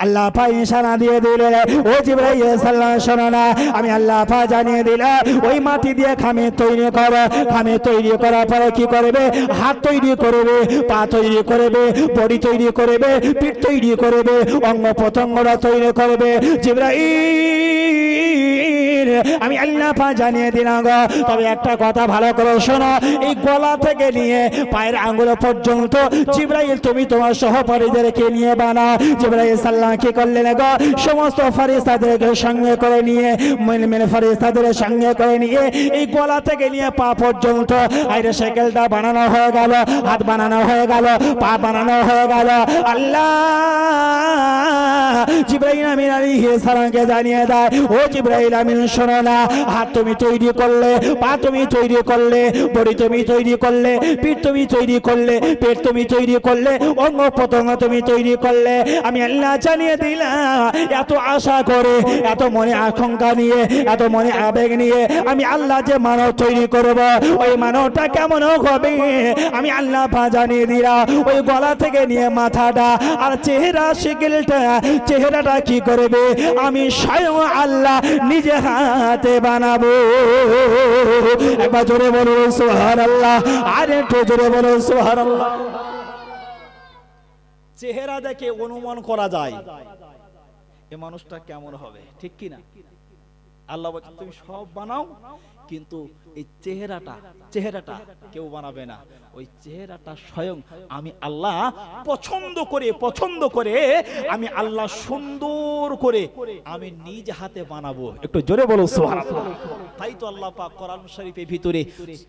আল্লাহ পাক ইশারা দিয়ে দিলেন, ও জিবরাইল সাল্লাল্লাহু আলাইহি শোনো না, আমি আল্লাহ পাক জানিয়ে দিলাম ওই মাটি দিয়ে খামে তৈরি করো। খামে তৈরি করার পরে কি করবে? হাত তৈরি করবে, পা তৈরি করবে, বডি তৈরি করবে, পিঠ তৈরি করবে, অঙ্গ প্রত্যঙ্গরা তৈরি করবে। জিবরাইল আমি আল্লাহ পাক জানিয়ে দিলাম গো। তবে একটা কথা ভালো করে শোনো, এই গলা থেকে নিয়ে পায়ের আঙ্গুল পর্যন্ত জিবরাইল তুমি তোমার সহপাঠীদেরকে নিয়ে বানাও। জিবরাইল সাল্লাল্লাহু কি করলেন গো? সমস্ত ফেরেশতাদেরকে সঙ্গে করে নিয়ে, মুমিন ফেরেশতাদের সঙ্গে করে নিয়ে এই গলা থেকে নিয়ে পা পর্যন্ত আইরে সাইকেলটা বানানো হয়ে গেল, হাত বানানো হয়ে গেল, পা বানানো হয়ে গেল। আল্লাহ জিবরাইল আমিন আলাইহিস সালামকে জানিয়ে দেয়, ও জিবরাইল আমিন শোনো না, হাত তুমি তৈরি করলে, পা তুমি তৈরি করলে, বডি তুমি তৈরি করলে, পিঠ তুমি তৈরি করলে, পেট তুমি তৈরি করলে, অঙ্গ প্রত্যঙ্গ তুমি তৈরি করলে। আমি আল্লাহ জানিয়ে দিলাম এত আশা করে, এত মনে আকাঙ্ক্ষা নিয়ে, এত মনে আবেগ নিয়ে আমি আল্লাহ যে মানব তৈরি করব, ওই মানবটা কেমন হবে আমি আল্লাহ জানিয়ে দিলাম। ওই গলা থেকে নিয়ে মাথাটা আর চেহারা শিকলটা, চেহারাটা কি করবে? আমি স্বয়ং আল্লাহ নিজে হাতে বানাবো। একবার জোরে বলুন সুবহানাল্লাহ, আর একটু জোরে বলুন সুবহানাল্লাহ। চেহারা দেখে অনুমান করা যায় এ মানুষটা কেমন হবে, ঠিক কি না? আল্লাহ বলছে তুমি সব বানাও, কিন্তু এই চেহারাটা কেউ বানাবে না। ওই চেহারাটা স্বয়ং আমি আল্লাহ পছন্দ করে আমি আল্লাহ সুন্দর করে আমি নিজ হাতে বানাবো। একটু জোরে বলো সুবহানাল্লাহ। তাই তো আল্লাহ পাক কোরআন শরীফের ভিতরে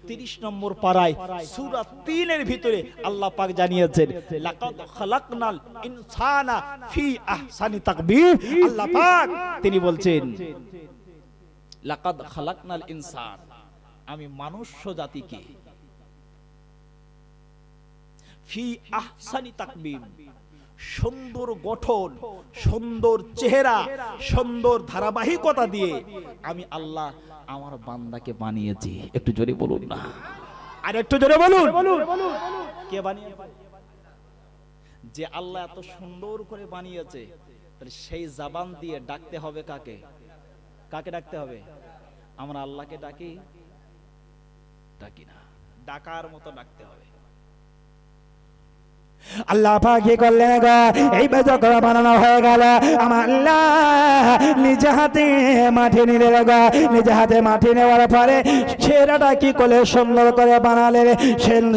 30 নম্বর পারায় সূরা 3 এর ভিতরে আল্লাহ পাক জানিয়েছেন, লাকাদ খালাকনাল ইনসানা ফি আহসানি তাকবীর। আল্লাহ পাক তিনি বলছেন, লাকাদ খালাকনাল ইনসান, আমি মনুষ্য জাতিকে ফি আহসানি তাকবীর, সুন্দর গঠন, সুন্দর চেহারা, সুন্দর ধারাবাহিকতা দিয়ে আমি আল্লাহ আমার বান্দাকে বানিয়েছি। একটু জোরে বলুন না, আর একটু জোরে বলুন। কে বানিয়েছে? যে আল্লাহ এত সুন্দর করে বানিয়েছে, তাহলে সেই জবান দিয়ে ডাকতে হবে কাকে? কাকে ডাকতে হবে? আমরা আল্লাহকে ডাকি না, ডাকার মতো ডাকতে হবে। আল্লাহ পাক কি করলেন গো? এই বেজকরা বানানো হয়ে গেল, আমার আল্লাহ নিজ হাতে মাটি নিলেন গো। নিজ হাতে মাটি নেওয়ার পরে চেহারাটা কি করলে? সুন্দর করে বানালেন।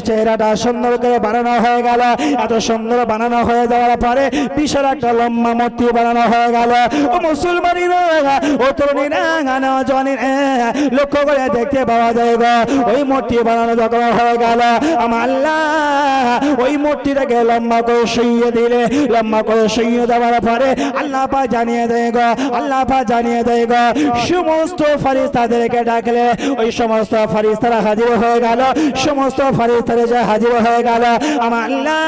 চেহারাটা সুন্দর করে বানানো হয়ে গেল। এত সুন্দর বানানো হয়ে যাওয়ার পরে বিশাল একটা লম্বা মূর্তি বানানো হয়ে গেল। ও মুসলমানেরা, ও তরুণীরা, নওজওয়ানেরা, লক্ষ্য করে দেখতে পাওয়া যায় গো, ওই মূর্তি বানানো যখন হয়ে গেল, আমার আল্লাহ ওই মূর্তিটাকে লম্বা করে শুইয়ে দিলে। লম্বা করে শুইয়ে দেওয়ার পরে আল্লাহ পাক জানিয়ে দেয় গো, আল্লাহ পাক জানিয়ে দেয় গো, সমস্ত ফেরেশতাদেরকে ডাকলে ওই সমস্ত ফেরেশতারা হাজির হয়ে গেল। সমস্ত ফেরেশতারা যে হাজির হয়ে গেল, আমার আল্লাহ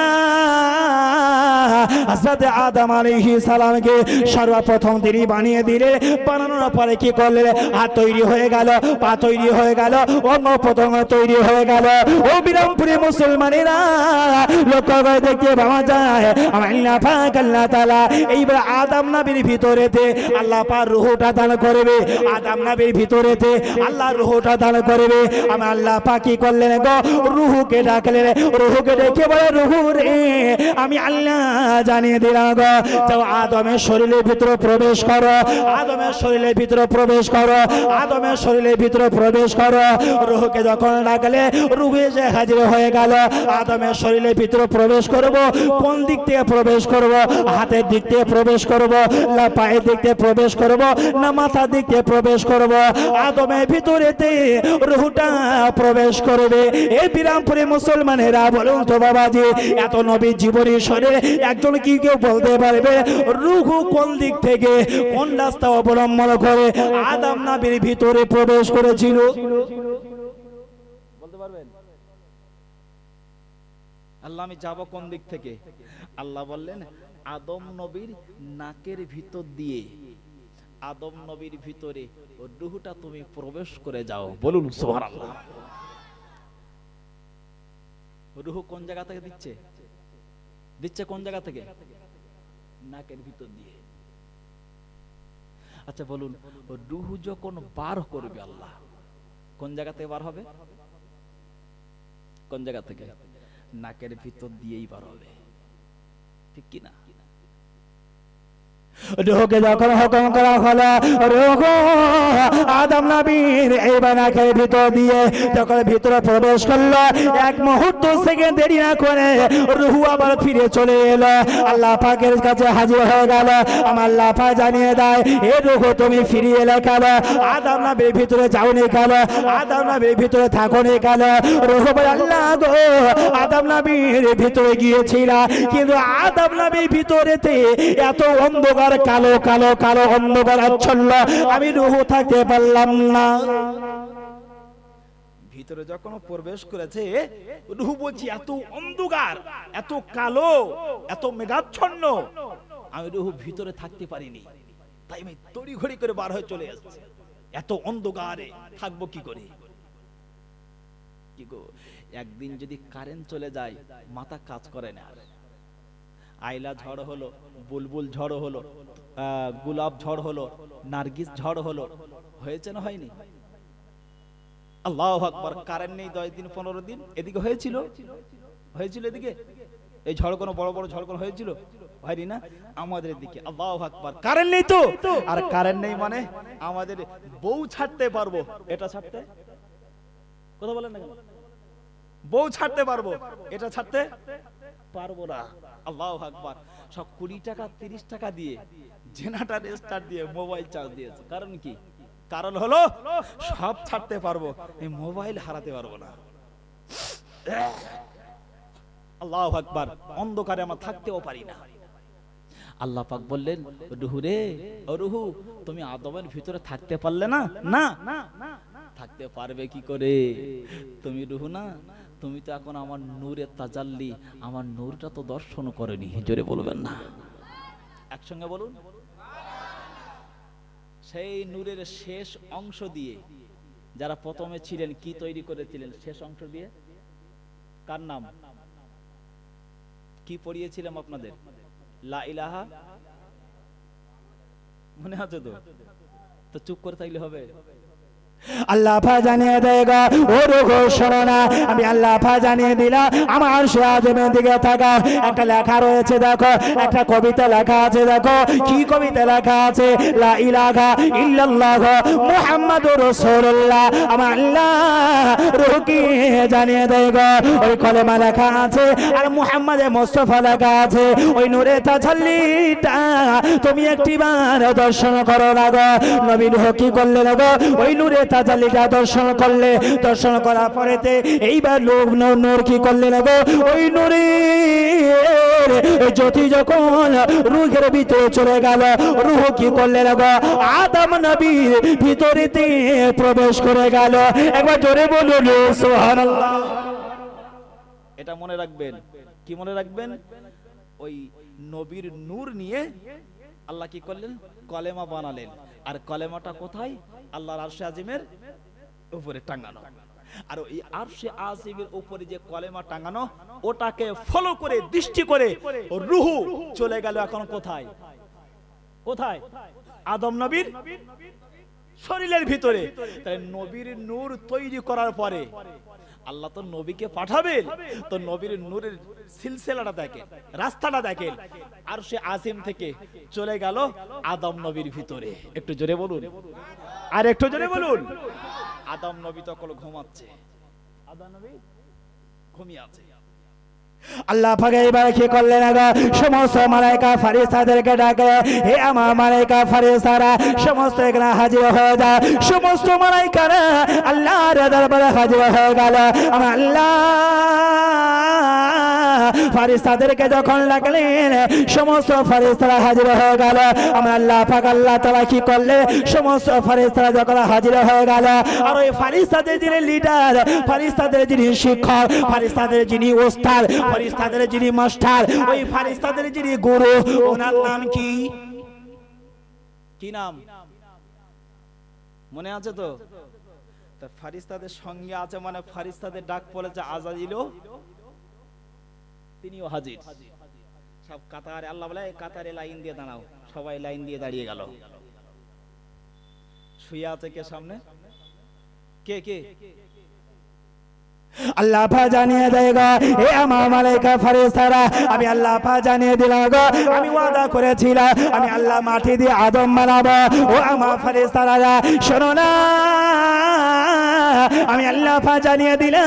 হযরত আদম আলাইহিস সালামকে সর্বপ্রথম তিনি বানিয়ে দিলে। বানানোর পরে কি করলে? হাত তৈরি হয়ে গেল, পা তৈরি হয়ে গেল, অঙ্গ প্রত্যঙ্গ তৈরি হয়ে গেল। ও বিরামপুরে মুসলমানেরা, লক্ষ্য করে দেখতে পাওয়া যায় আমার আল্লাহ পাক আল্লাহ তাআলা এইবার আদম নবীর ভিতরেতে আল্লাহ পাক রূহটা দান করবে। আদম নবীর ভিতরেতে আল্লাহ রূহটা দান করবে। আমার আল্লাহ পাক কি করলেন গো? রূহকে ডাকলেন। রূহকে ডেকে বলে, রূহ রে, আমি আল্লাহ জানিয়ে দিলাম গো, যাও আদমের শরীরের ভিতরে প্রবেশ করো। আদমের শরীরের ভিতরে প্রবেশ করো। আদমের শরীরের ভিতরে প্রবেশ করো। রূহকে যখন ডাকলে রূহ এসে হাজির হয়ে গেল। আদমের শরীরের ভিতরে প্রবেশ করব। কোন দিক থেকে প্রবেশ করব? হাতের দিক থেকে প্রবেশ করব, না পায়ের দিক থেকে প্রবেশ করব, না মাথার দিক থেকে প্রবেশ করব? আদমের ভিতরেতে রূহটা প্রবেশ করবে। এই বিরামপুরে মুসলমানেরা বলুন তো বাবাজি, এত নবী জীবনী শরীরে একজন কি কেউ বলতে পারবে রূহ কোন দিক থেকে, কোন রাস্তা অবলম্বন করে আদম নবীর ভিতরে প্রবেশ করেছিল? বলতে পারবেন? আল্লাহ আমি যাব কোন দিক থেকে? আল্লাহ বললেন আদম নবীর নাকের ভিতর দিয়ে, আদম নবীর ভিতরে রূহটা তুমি প্রবেশ করে যাও। বলুন সুবহানাল্লাহ। রূহ কোন জায়গা থেকে দিচ্ছে? কোন জায়গা থেকে? নাকের ভিতর দিয়ে। আচ্ছা বলুন, রুহ যখন বার করবে আল্লাহ, কোন জায়গা থেকে বার হবে? কোন জায়গা থেকে? নাকের ভিতর দিয়েই বার হবে, ঠিক কি না? রুহকে যখন হুকুম করা হলো, রুহ আদম নবীর এই নাকের ভিতর দিয়ে যখন ভিতরে প্রবেশ করলো, এক মুহূর্ত সেকেন্ড দেরি না করে রুহ আবার ফিরে চলে এলো, আল্লাহ পাকের কাছে হাজির হয়ে গেল। আমার আল্লাহ পাক জানিয়ে দেয়, এ রুহ তুমি ফিরে এলে কেন? আদম নবীর ভিতরে যাওনি কেন? আদম নবীর ভিতরে থাকোনি কেন? রুহ বলে, আল্লাহ গো, আদম নবীর ভিতরে গিয়েছিলাম, কিন্তু আদম নবীর ভিতরেতে এত অন্ধকার, কালো কালো কালো অন্ধকার আচ্ছন্ন, আমি রুহ থাকতে পারলাম না। ভিতরে যখন প্রবেশ করেছে, রুহ বলছি এত অন্ধকার, এত কালো, এত মেঘাচ্ছন্ন, আমি রুহ ভিতরে থাকতে পারিনি, তাই আমি তড়িঘড়ি করে বার হয়ে চলে আসছি। এত অন্ধকারে থাকবো কি করে? কি গো, একদিন যদি কারেন্ট চলে যায়, মাথা কাজ করে না। আইলা ঝড় হলো, বুলবুল ঝড় হলো, গোলাপ ঝড় হলো, নার্গিস ঝড় হলো, হয়েছে না হয়নি? আল্লাহু আকবার। কারেন্ট নেই 10 দিন 15 দিন, এদিকে হয়েছিল, হয়েছিল এদিকে এই ঝড়, কোনো বড় বড় ঝড় কোনো হয়েছিল? হয়নি না? আমাদের দিকে আল্লাহু আকবার কারেন্ট নেই তো, আর কারেন্ট নেই মানে আমাদের বউ ছাড়তে পারবো, এটা ছাড়তে কথা বলেন না কেন? বউ ছাড়তে পারবো, এটা ছাড়তে পারবো না। আল্লাহু আকবার। সব 20 টাকা 30 টাকা দিয়ে জেনারেটর স্টার্ট দিয়ে মোবাইল চার্জ দিয়েছে। কারণ কি? কারণ হলো সব ছাড়তে পারবো, এই মোবাইল হারাতে পারবো না। আল্লাহু আকবার। অন্ধকারে আমরা থাকতেও পারি না। আল্লাহ পাক বললেন, রুহু রে, ও রুহু, তুমি আদমের ভিতরে থাকতে পারলে না? না, থাকতে পারবে কি করে? তুমি রুহু না, তুমি তো এখন আমার নূরের তাজাল্লি, আমার নূরটা তো দর্শন করেনি। জোরে বলবেন না, একসঙ্গে বলুন। সেই নূরের শেষ অংশ দিয়ে যারা প্রথমে ছিলেন, কি তৈরি করেছিলেন শেষ অংশ দিয়ে? কার নাম? কি পড়িয়েছিলাম আপনাদের? লা ইলাহা, মনে আছে তো? তো চুপ করে থাকলে হবে? আল্লাহ পাক জানিয়ে দেগা, ও রুহ শোনো না, আমি আল্লাহ পাক জানিয়ে দিলাম, আমার আরশে আযমের দিকে তাকাও। একটা লেখা রয়েছে দেখো, একটা কবিতা লেখা আছে দেখো। কি কবিতা লেখা আছে? লা ইলাহা ইল্লাল্লাহ মুহাম্মাদুর রাসূলুল্লাহ। আমার আল্লাহ রুহকে জানিয়ে দেগা, ওই কলেমা লেখা আছে, আর মুহাম্মদে মুস্তাফা লেখা আছে। ওই নূরে তাজাল্লিটা তুমি একটিবার দর্শন করো না গো। নবী রুহ কি করলে না গো? ওই নূরে তাজাল্লিটা দর্শন করলে, দর্শন করার পরেতে এইবার নূর কি করলে না গো? ওই নূরের জ্যোতি যখন রূহের ভিতরে চলে গেল, রূহ কি করলে না গো? আদম নবীর ভিতরেতে প্রবেশ করে গেল। একবার জোরে বলুন সুবহানাল্লাহ। এটা মনে রাখবেন। কি মনে রাখবেন? ওই নবীর নূর নিয়ে আল্লাহ কি করলেন? কলেমা বানালেন। আর কলেমাটা কোথায়? আল্লাহর আরশে আজিমের উপরে টাঙানো। আর ওই আরশে আজিমের উপরে যে কলেমা টাঙানো, ওটাকে ফলো করে, দৃষ্টি করে রূহ চলে গেল এখন কোথায়? কোথায়? আদম নবীর শরীরের ভিতরে। তাই নবীর নূর তৈরি করার পরে আল্লাহ তো নবীকে পাঠাবেন, তো নবীর নূরের সিলসিলাটা দেখেন, রাস্তাটা দেখেন। আর সে আজিম থেকে চলে গেল আদম নবীর ভিতরে। একটু জোরে বলুন, আর একটু জোরে বলুন। আদম নবী তখন ঘুমাচ্ছে, আদম নবী ঘুমিয়ে আছে। আল্লাহ পাক এবার কি করলেন? সমস্ত মালায়েকা ফেরেশতাদেরকে ডাকে, হে আমার মালায়েকা ফেরেশতারা, সমস্ত এখানে হাজির হয়ে যায়। সমস্ত মালায়েকারা আল্লাহর দরবারে হাজির হয়ে গেল। আমার আল্লাহ ফেরেশতাদেরকে যখন ডাকলেন, সমস্ত ফেরেশতারা হাজির হয়ে গেল। আমার আল্লাহ পাক আল্লাহ তাআলা কি করলেন? সমস্ত ফেরেশতারা যখন হাজির হয়ে গেল, আর ওই ফেরেশতাদের যিনি লিডার, ফেরেশতাদের যিনি শিক্ষক, ফেরেশতাদের যিনি ওস্তাদ, ফেরেশতাদের যিনি মাস্টার, ওই ফেরেশতাদের যিনি গুরু, ওনার নাম কি? কি নাম মনে আছে তো? তা ফেরেশতাদের সঙ্গে আছে মানে ফেরেশতাদের ডাক পড়েছে আজাজিলও তিনিও হাজির। সব কাতারে, আল্লাহ বলে কাতারে লাইন দিয়ে দাঁড়াও, সবাই লাইন দিয়ে দাঁড়িয়ে গেল। শুয়ে আছে কে সামনে? কে কে? আল্লাহ পাক জানিয়ে দেয় গো, হে আমার মালায়েকা ফেরেশতারা, আমি আল্লাহ পাক জানিয়ে দিলাম গো, আমি ওয়াদা করেছিলাম আমি আল্লাহ মাটি দিয়ে আদম বানাবো। ও আমার ফেরেশতারা শোনো না, আমি আল্লাহ পাক জানিয়ে দিলাম,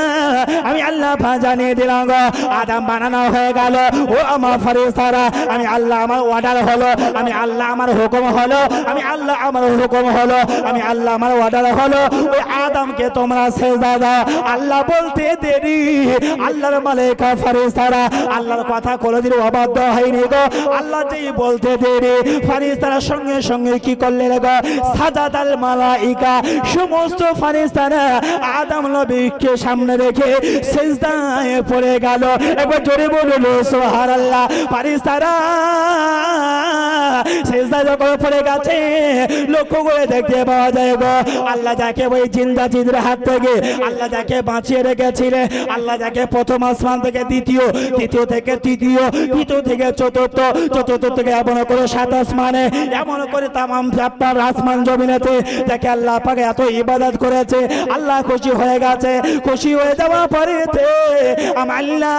আমি আল্লাহ পাক জানিয়ে দিলাম গো, আদম বানানো হয়ে গেল। ও আমার ফেরেশতারা, আমি আল্লাহ আমার অর্ডার হলো, আমি আল্লাহ আমার হুকুম হলো, আমি আল্লাহ আমার হুকুম হলো, আমি আল্লাহ আমার অর্ডার হলো, ওই আদমকে তোমরা সিজদা দাও। আল্লাহ বলতে দেরি, আল্লাহর মালায়েকা ফেরেশতারা আল্লাহর কথা কোনোদিন অবাধ্য হয়নি গো। আল্লাহ যেই বলতে দেরি, ফেরেশতারা সঙ্গে সঙ্গে কি করলেন গো? সাজাদাল মালায়েকা, সমস্ত ফেরেশতারা আদম নবীকে সামনে রেখে সিজদায় পড়ে গেল। একবার জোরে বলুন সুবহানাল্লাহ। ফেরেশতারা সিজদায় যখন পড়ে গেছে, লক্ষ্য করে দেখতে পাওয়া যায় গো, আল্লাহ যাকে ওই জিন্দা জিদের হাত থেকে আল্লাহ যাকে বাঁচিয়ে রেখেছিলেন, আল্লাহ যাকে প্রথম আসমান থেকে দ্বিতীয়, দ্বিতীয় থেকে তৃতীয়, তৃতীয় থেকে চতুর্থ, চতুর্থ থেকে এমন করে সাত আসমানে, এমন করে তামাম আপনার আসমান জমিনেতে যাকে আল্লাহ পাক এত ইবাদত করেছে, আল্লাহ খুশি হয়ে গেছে। খুশি হয়ে যাওয়ার পরেতে আল্লাহ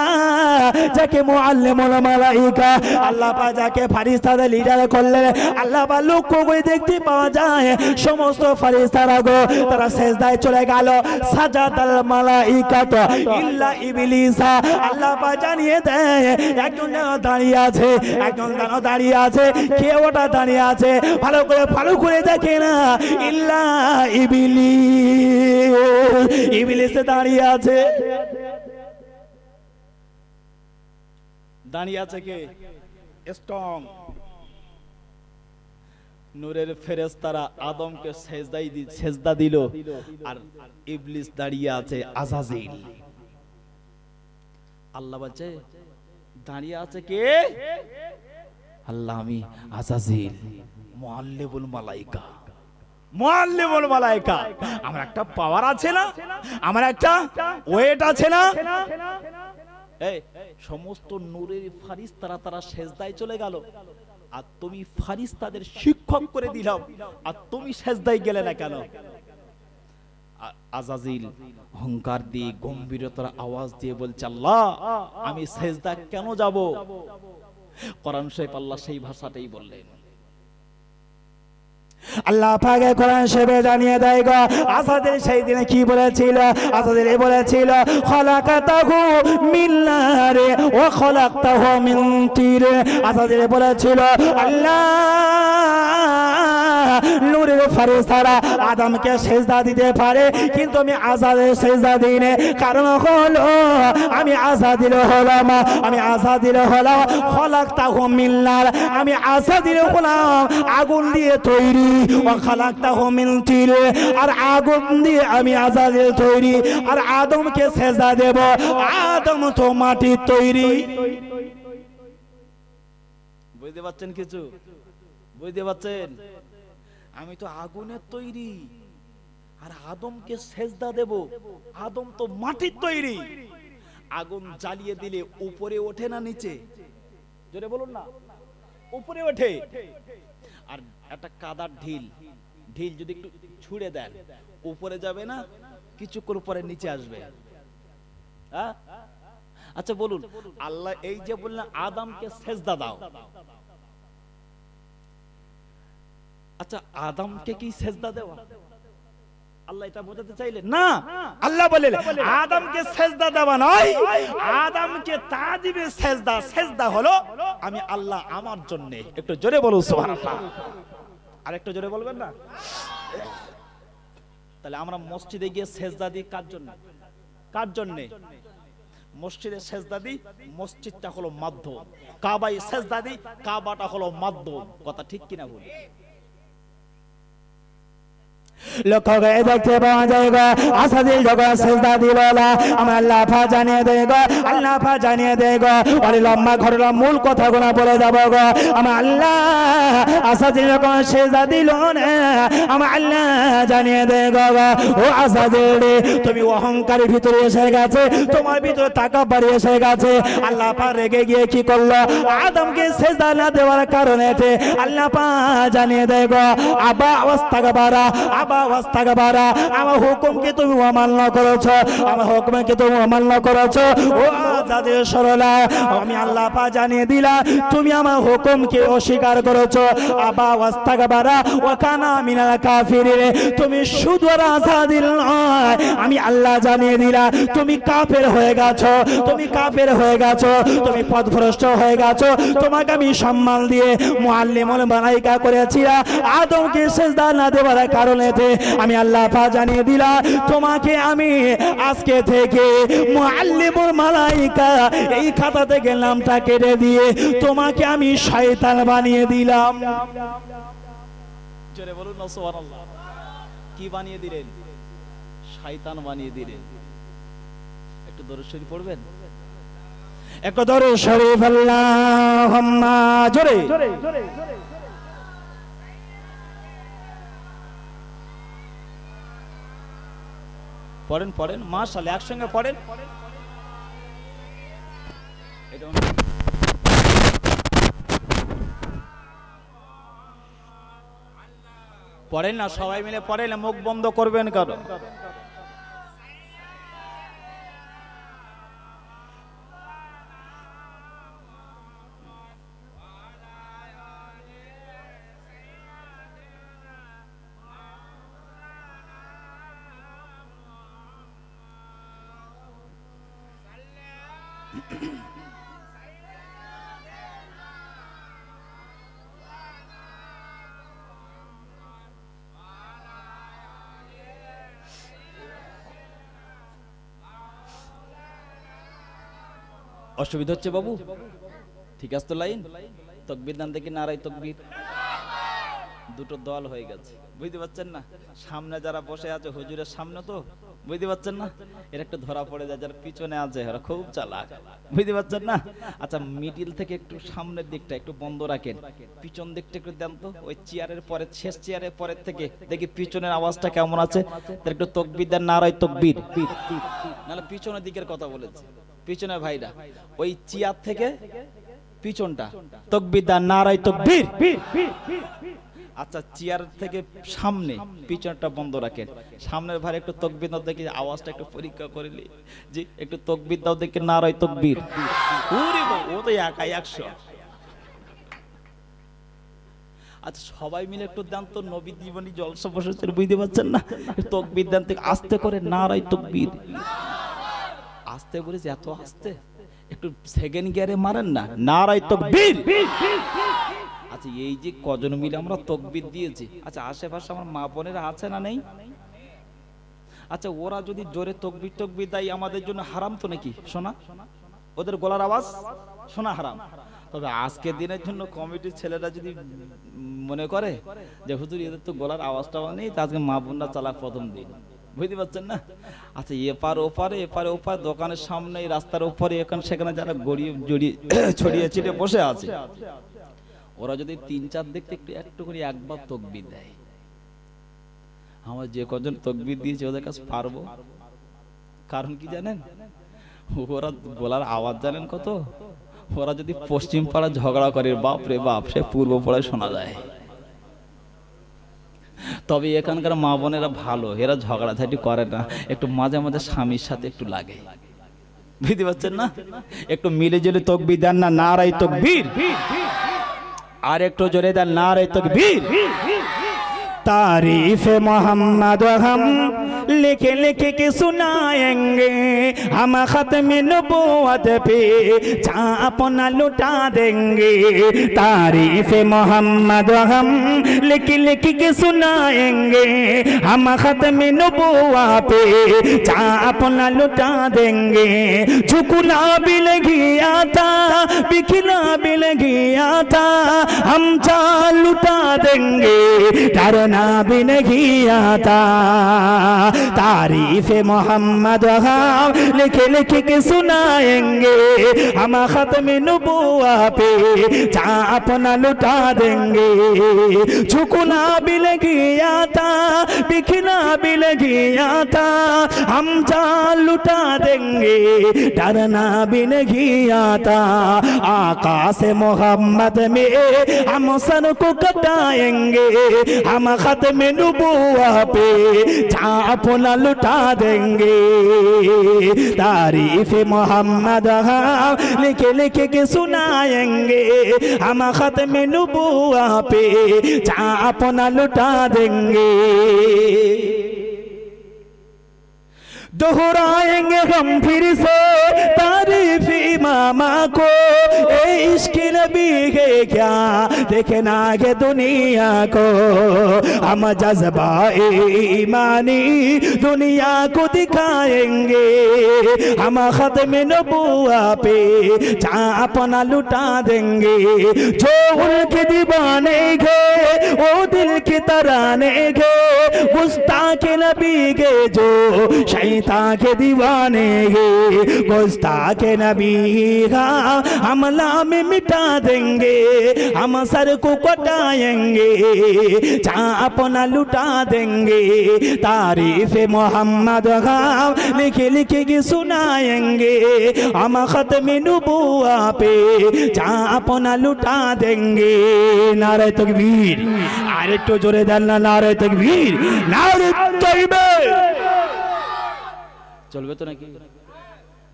যাকে মুআল্লিমুল মালায়েকা, আল্লাহ পাক যাকে ফেরেশতাদের লিডার করলেন, আল্লাহ পাক লক্ষ্য করে দেখতে পাওয়া যায় সমস্ত ফেরেশতারা গো তারা সিজদায় চলে গেল। সাজাদাল মালায়েকা ইল্লা ইবলিসা, আল্লাহ পাক জানিয়ে দেয় একজন যেন দাঁড়িয়ে আছে, একজন যেন দাঁড়িয়ে আছে। কে ওটা দাঁড়িয়ে আছে? ভালো করে দেখে না, ইল্লা ইবলিস, ইবলিসে দাঁড়িয়ে আছে। দাঁড়িয়ে আছে কে? স্ট্রং নূরের ফেরেশতারা আদমকে সেজদা দিল, আর ইবলিস দাঁড়িয়ে আছে আজাজিল। আল্লাহ বলছে দাঁড়িয়ে আছে কে? আল্লাহ আমি আজাজিল, মুআল্লিমুল মালায়েকা, মুআল্লিমুল মালায়েকা। আমার একটা পাওয়ার আছে না, আমার একটা ওয়েট আছে না। এই সমস্ত নূরের ফেরেশতারা তারা সেজদায় চলে গেল, আর তুমি ফেরেশতাদের শিক্ষক করে দিলাম, আর তুমি সেজদায় গেলে না কেন? আজাজিল অহংকার দিয়ে গম্ভীরতার আওয়াজ দিয়ে বলছে, আল্লাহ আমি সেজদা কেন যাব? কোরআন শরীফ আল্লাহ সেই ভাষাটাই বললেন। আল্লাহ পাকে কোরআন শরীফে জানিয়ে দেয় গো, আসাদের সেই দিনে কি বলেছিল? আসাদের বলেছিল খলাকাতাহু মিন নারে ওয়া খলাকতাহু মিন তির। আসাদের বলেছিল আল্লাহ নূরের ফেরেশতারা আদমকে সিজদা দিতে পারে, কিন্তু আমি আসাদের সিজদা দিই না। কারণ হলো আমি আসাদিল হলাম, আমি আসাদিল হলাম খলাকতাহু মিন নার, আমি আসাদিল হলাম আগুন দিয়ে তৈরি, আর আগুন দিয়ে আমি আজাদিল তৈরি, আর আদমকে সেজদা দেব, আদম তো মাটির তৈরি। বুঝতে পারছেন কিছু? বুঝতে পারছেন? আমি তো আগুনের তৈরি, আর আদমকে সেজদা দেব, আদম তো মাটির তৈরি। আগুন জ্বালিয়ে দিলে উপরে ওঠে না নিচে? জোরে বলুন না, উপরে ওঠে। আর একটা কাদার ঢিল যদি একটু ছুঁড়ে দেন, উপরে যাবে না, কিছুক্ষণ পরে নিচে আসবে। আচ্ছা বলুন, আল্লাহ এই যে বললেন আদমকে সেজদা দাও, আচ্ছা আদমকে কি সেজদা দেওয়া? আল্লাহ এটা বোঝাতে চাইলেন না। আল্লাহ বললেন আদমকে সেজদা দেওয়া নয়, আদমকে তাজিবে সেজদা। সেজদা হলো আমি আল্লাহ আমার জন্য। একটু জোরে বলুন সুবহানাল্লাহ। আর একটু জোরে বলবেন না? তাহলে আমরা মসজিদে গিয়ে সেজদা দিই কার জন্য? কার জন্য মসজিদে সেজদা দিই? মসজিদটা হলো মাধ্যম। কাবায় সেজদা দিই, কাবাটা হলো মাধ্যম। কথা ঠিক কিনা বলি? লক্ষ্য করে দেখতে পাওয়া যায় গো, আসাদিল যখন সেজদা দিল না, আমার আল্লাহ পাক জানিয়ে দেয় গো, আল্লাহ পাক জানিয়ে দেয় গো, অনেক লম্বা ঘটনা, মূল কথাগুলো বলে যাব গো। আমার আল্লাহ আসাদিল যখন সেজদা দিল না আমার আল্লাহ জানিয়ে দেয় গো ও আসাদিল তুমি অহংকারের ভিতরে এসে গেছে, তোমার ভিতরে তাকাব্বুরি এসে গেছে। আল্লাহ পাক রেগে গিয়ে কি করলো, আদমকে সেজদা না দেওয়ার কারণে আল্লাহ পাক জানিয়ে দেয় গো আবা ওয়াস্তাগবারা আমার হুকুমকে তুমি অমান্য করেছো, আমার হুকুমকে তুমি অমান্য করেছো। ও আজাদের সরলা আমি আল্লাহ পাক জানিয়ে দিলাম তুমি আমার হুকুমকে অস্বীকার করেছো। আবা ওয়াস্তাগবারা ওয়া কানা মিনাল কাফিরিন তুমি শুধু আজাদিল নয় আমি আল্লাহ জানিয়ে দিলাম তুমি কাফের হয়ে গেছো, তুমি কাফের হয়ে গেছো, তুমি পথভ্রষ্ট হয়ে গেছো। তোমাকে আমি সম্মান দিয়ে মুআল্লিমুল মালায়েকা করেছি, আদমকে সিজদা না দেওয়ার কারণে আমি আল্লাহ পাক জানিয়ে দিলাম তোমাকে আমি আজকে থেকে মুআল্লিমুল মালায়েকা এই খাতা থেকে নামটা কেটে দিয়ে তোমাকে আমি শয়তান বানিয়ে দিলাম। জোরে বলুন না সুবহানাল্লাহ। কি বানিয়ে দিলেন? শয়তান বানিয়ে দিলেন। একটু দরুদ শরীফ পড়বেন? এক দরুদ শরীফ আল্লাহুম্মা জোরে পড়েন পড়েন মাশাআল্লাহ একসঙ্গে পড়েন। এটা পড়েন না সবাই মিলে পড়েন, মুখ বন্ধ করবেন কারণ অসুবিধা হচ্ছে বাবু? ঠিক আছে তো লাইন? তাকবীর দান দেখি নারায়ে তাকবীর। দুটো দল হয়ে গেছে, বুঝতে পারছেন না? সামনে যারা বসে আছে হুজুরের সামনে তো বুঝতে পারছেন না, এর একটু ধরা পড়ে যায়। যারা পিছনে আছে এরা খুব চালাক, বুঝতে পারছেন না? আচ্ছা মিডিল থেকে একটু সামনের দিকটা একটু বন্ধ রাখেন, পিছন দিকটা একটু দেন তো। ওই চেয়ারের পরে শেষ চেয়ারের পরের থেকে দেখি পিছনের আওয়াজটা কেমন আছে, তার একটু তাকবীর দেন নারায়ে তাকবীর। নাহলে পিছনের দিকের কথা বলেছে পিছনের ভাইরা, ওই চেয়ার থেকে পিছনটা তাকবীর দেন নারায়ে তাকবীর। আচ্ছা চেয়ার থেকে সামনে পিছনটা বন্ধ রাখেন, সামনের ভাই একটু তাকবীর দাও দেখি, আওয়াজটা একটু পরীক্ষা করিলি জি, একটু তাকবীর দাও দেখি নারায়ে তাকবীর। ওরে বাবা ও তো একাই 100। আচ্ছা সবাই মিলে একটু দেন তো, নবী জীবনী জলসা বসেছে বুঝতে পারছেন না, তাকবীর দেন থেকে আস্তে করে নারায়ে তাকবীর। আস্তে বলেছে এত আস্তে, একটু সেকেন্ড গিয়ারে মারেন না নারায়ে তাকবীর। আচ্ছা এই যে কজন মিলে আমরা তাকবীর দিয়েছি, আচ্ছা আশেপাশে আমার মা বোনেরা আছে না নেই? আচ্ছা ওরা যদি জোরে তাকবীর দেয় আমাদের জন্য হারাম তো নাকি শোনা? ওদের গলার আওয়াজ শোনা হারাম। তবে আজকের দিনের জন্য কমিটির ছেলেরা যদি মনে করে যে হুজুর এদের তো গলার আওয়াজটা নেই, তা আজকে মা বোনরা চালাক প্রথম দিন, বুঝতে পারছেন না? আচ্ছা এপার ওপার দোকানের সামনে রাস্তার উপরে এখানে সেখানে যারা গড়িয়ে জড়িয়ে ছড়িয়ে ছিটিয়ে বসে আছে, ওরা যদি 3-4 দেখতে একটু করে একবার তাকবীর দেয়, আমার যে কজন তাকবীর দিয়েছে ওদের কাছে পারবো। কারণ কি জানেন? ওরা বলার আওয়াজ জানেন কত? ওরা যদি পশ্চিম পাড়া ঝগড়া করে বাপ রে বাপ, সে পূর্ব পাড়ায় শোনা যায়। তবে এখানকার মা বোনেরা ভালো, এরা ঝগড়াঝাটি করে না, একটু মাঝে মাঝে স্বামীর সাথে একটু লাগে, বুঝতে পারছেন না? একটু মিলে জেলে তাকবীর দেন না নারায়ে তাকবীর। আর একটু জোরে দেন নারায়ে তাকবীর। तारीफ मोहम्मद हम लिख लिख के सुनाएंगे, हम खत्म नबूवत पे छाप न लुटा देंगे। तारीफ मोहम्मद हम लिख लिख के सुनाएंगे, हम खत्म नबूवत पे छाप न लुटा देंगे। झुकना भी लगिया था, बिखना भी लगिया था, हम चाल लुटा देंगे, डरना भी नहीं आता। तारीफ मोहम्मद हम लिख लिख के सुनाएंगे हम खत्म नबुआ पे जहाँ अपना लुटा देंगे झुकना भी लगिया था बिखना भी लगिया था हम जान लुटा देंगे डरना भी नहीं आता आका से मोहम्मद में हम सर को कटाएंगे हम खत्म नबुआ पे जहाँ अपना लुटा देंगे तारीफ मोहम्मद हम लिख लिख के सुनाएंगे हम खत्म नबुआ पे जहाँ अपना लुटा देंगे दोहराएंगे हम फिर से तारीफ इमामा को इश्क नबी है क्या देखना है दुनिया को हम जज्बा ईमानी दुनिया को दिखाएंगे हम खत्म नबुआ पे जहाँ अपना लुटा देंगे जो उनके दीवाने गए वो दिल की तराने गए गुस्ताख नबी के जो शैतान के दीवाने गे गुस्ताख नबी का हमला में मिटा देंगे हम सर को कटाएंगे जहाँ अपना लुटा देंगे तारीफ मोहम्मद का लिख लिख के सुनाएंगे हम खत्म नबुआ पे जहाँ अपना लुटा देंगे नारे तकबीर अरे तो जोरे डालना नारे तकबीर नारे तकबीर চলবে তো নাকি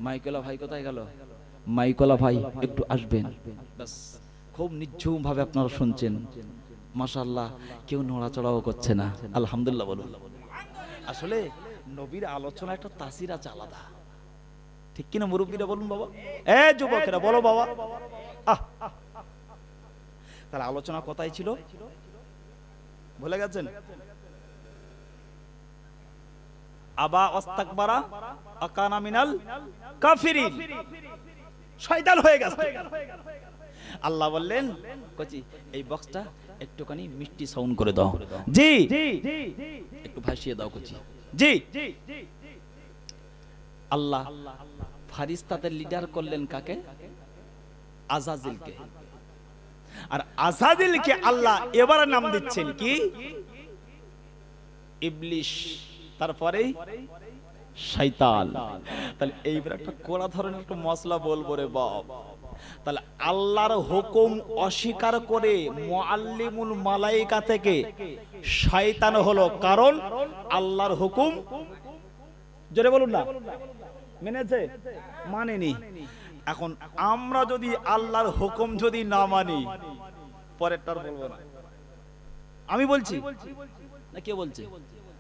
মাইকলা ভাই কোথায় গেল মাইকলা ভাই একটু আসবেন বাস খুব নিঝুম ভাবে আপনারা শুনছেন মাশাআল্লাহ কেউ নড়াচড়াও করছে না আলহামদুলিল্লাহ বলুন আসলে নবীর আলোচনা একটা তাসির আছে আলাদা ঠিক কি না মুরব্বিরা বলুন বাবা এ যুবকেরা বলো বাবা তাহলে আলোচনা কোথায় ছিল ভুলে গেছেন আবা ওয়াস্তাকবারা আকানা মিনাল কাফিরিন শয়তান হয়ে গেছে আল্লাহ বললেন কচি এই বক্সটা একটুখানি মিষ্টি সাউন্ড করে দাও জি একটু ভাসিয়ে দাও কচি জি আল্লাহ ফারিস্তাদের লিডার করলেন কাকে আজাজিলকে আর আজাজিলকে আল্লাহ এবারে নাম দিচ্ছেন কি ইবলিশ তারপরে শয়তান তাহলে এইবার একটা কোড়া ধরনের একটা মশলা বলবো রে বাপ তাহলে আল্লাহর হুকুম অস্বীকার করে মুআল্লিমুল মালায়েকা থেকে শয়তান হলো কারণ আল্লাহর হুকুম জোরে বলুন না মেনেছে মানেনি এখন আমরা যদি আল্লাহর হুকুম যদি না মানি পরেরটার বলবো না আমি বলছি না কে বলছে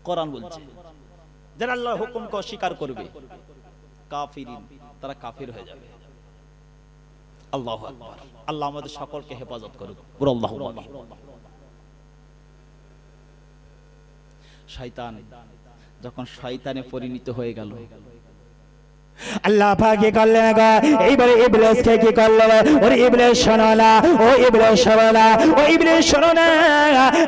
কোরআন বলছে যারা আল্লাহর হুকুমকে অস্বীকার করবে কাফিরিন তারা কাফির হয়ে যাবে আল্লাহু আকবার আল্লাহ আমাদের সকলকে হেফাজত করুক পুরো আল্লাহুম্মা আমিন শয়তান যখন শয়তানে পরিণত হয়ে গেল আল্লাহ পাক কি করলেন গো এইবারে ইবলিসকে কি করলেন ওরে ইবলিস শোনো না ও ইবলিস শোনো না ও ইবলিস শোনো না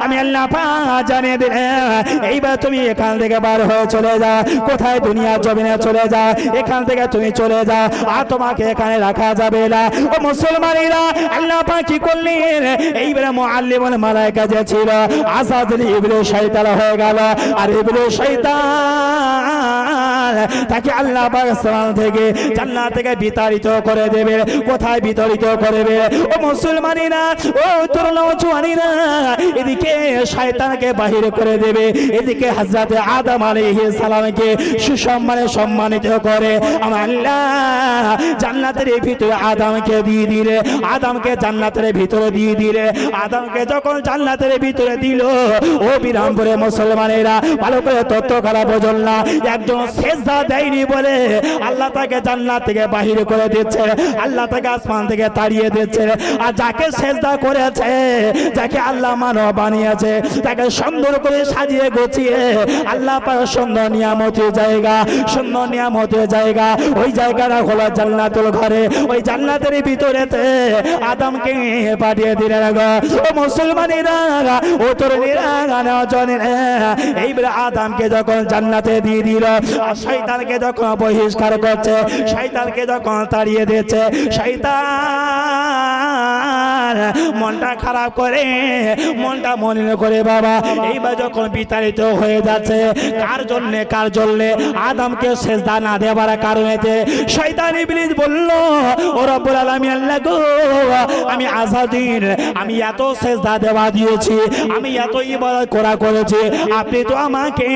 আমি আল্লাহ পাক জানিয়ে দিলাম এইবার তুমি এখান থেকে বার হয়ে চলে যাও কোথায় দুনিয়া জমিনে চলে যাও এখান থেকে তুমি চলে যাও আর তোমাকে এখানে রাখা যাবে না ও মুসলমানেরা আল্লাহ পাক কি করলেন এইবারে মুআল্লিমুল মালায়েকা যে ছিল আজাজিল ইবলিস শয়তান হয়ে গেল আর ইবলিস শয়তান তাকে আল্লাহ পাক থেকে জান্নাত থেকে বিতাড়িত করে দেবে কোথায় বিতাড়িত করবে ও মুসলমানেরা ও তরুণ জওয়ানেরা এদিকে শয়তানকে বাহির করে দেবে এদিকে হযরত আদম আলাইহিস সালামকে সুসম্মানে সম্মানিত করে আমার আল্লাহ জান্নাতের ভিতরে আদমকে দিয়ে দিলে আদমকে জান্নাতের ভিতরে দিয়ে দিলে আদমকে যখন জান্নাতের ভিতরে দিল ও বিরামপুরে মুসলমানেরা ভালো করে তত্ত্ব করা বোঝল না একজন সেজদা দেয়নি বলে আল্লাহ তাকে জান্নাত থেকে বাহির করে দিচ্ছে আল্লাহ তাকে আসমান থেকে তাড়িয়ে দিচ্ছে আর যাকে সেজদা করেছে যাকে আল্লাহ মানব বানিয়েছে, তাকে সুন্দর করে সাজিয়ে গুছিয়ে আল্লাহ পাক সুন্দর নিয়ামতের জায়গা, সুন্দর নিয়ামতের জায়গা, ওই জায়গাটা হলো জান্নাতুল ঘরে। ওই জান্নাতের ভিতরেতে আদমকে পাঠিয়ে দিলেন গো। ও মুসলমানেরা, ও তরুণীরা, নওজওয়ানেরা, এইবার আদমকে যখন জান্নাতে দিয়ে দিল, আর শয়তানকে যখন বহিষ্কার করছে, শয়তানকে যখন তাড়িয়ে দিচ্ছে, শয়তান মনটা খারাপ করে, মনটা মনে করে বাবা এইবার যখন বিতাড়িত হয়ে যাচ্ছে, কার জন্য আদমকে সেজদা না দেবার কারণেতে শয়তান ইবলিস বলল, ও রব্বুল আলামিন আল্লাহ গো, আমি আযাদিন, আমি এত সেজদা দেওয়া দিয়েছি, আমি এত ইবাদত করেছি, আপনি তো আমাকে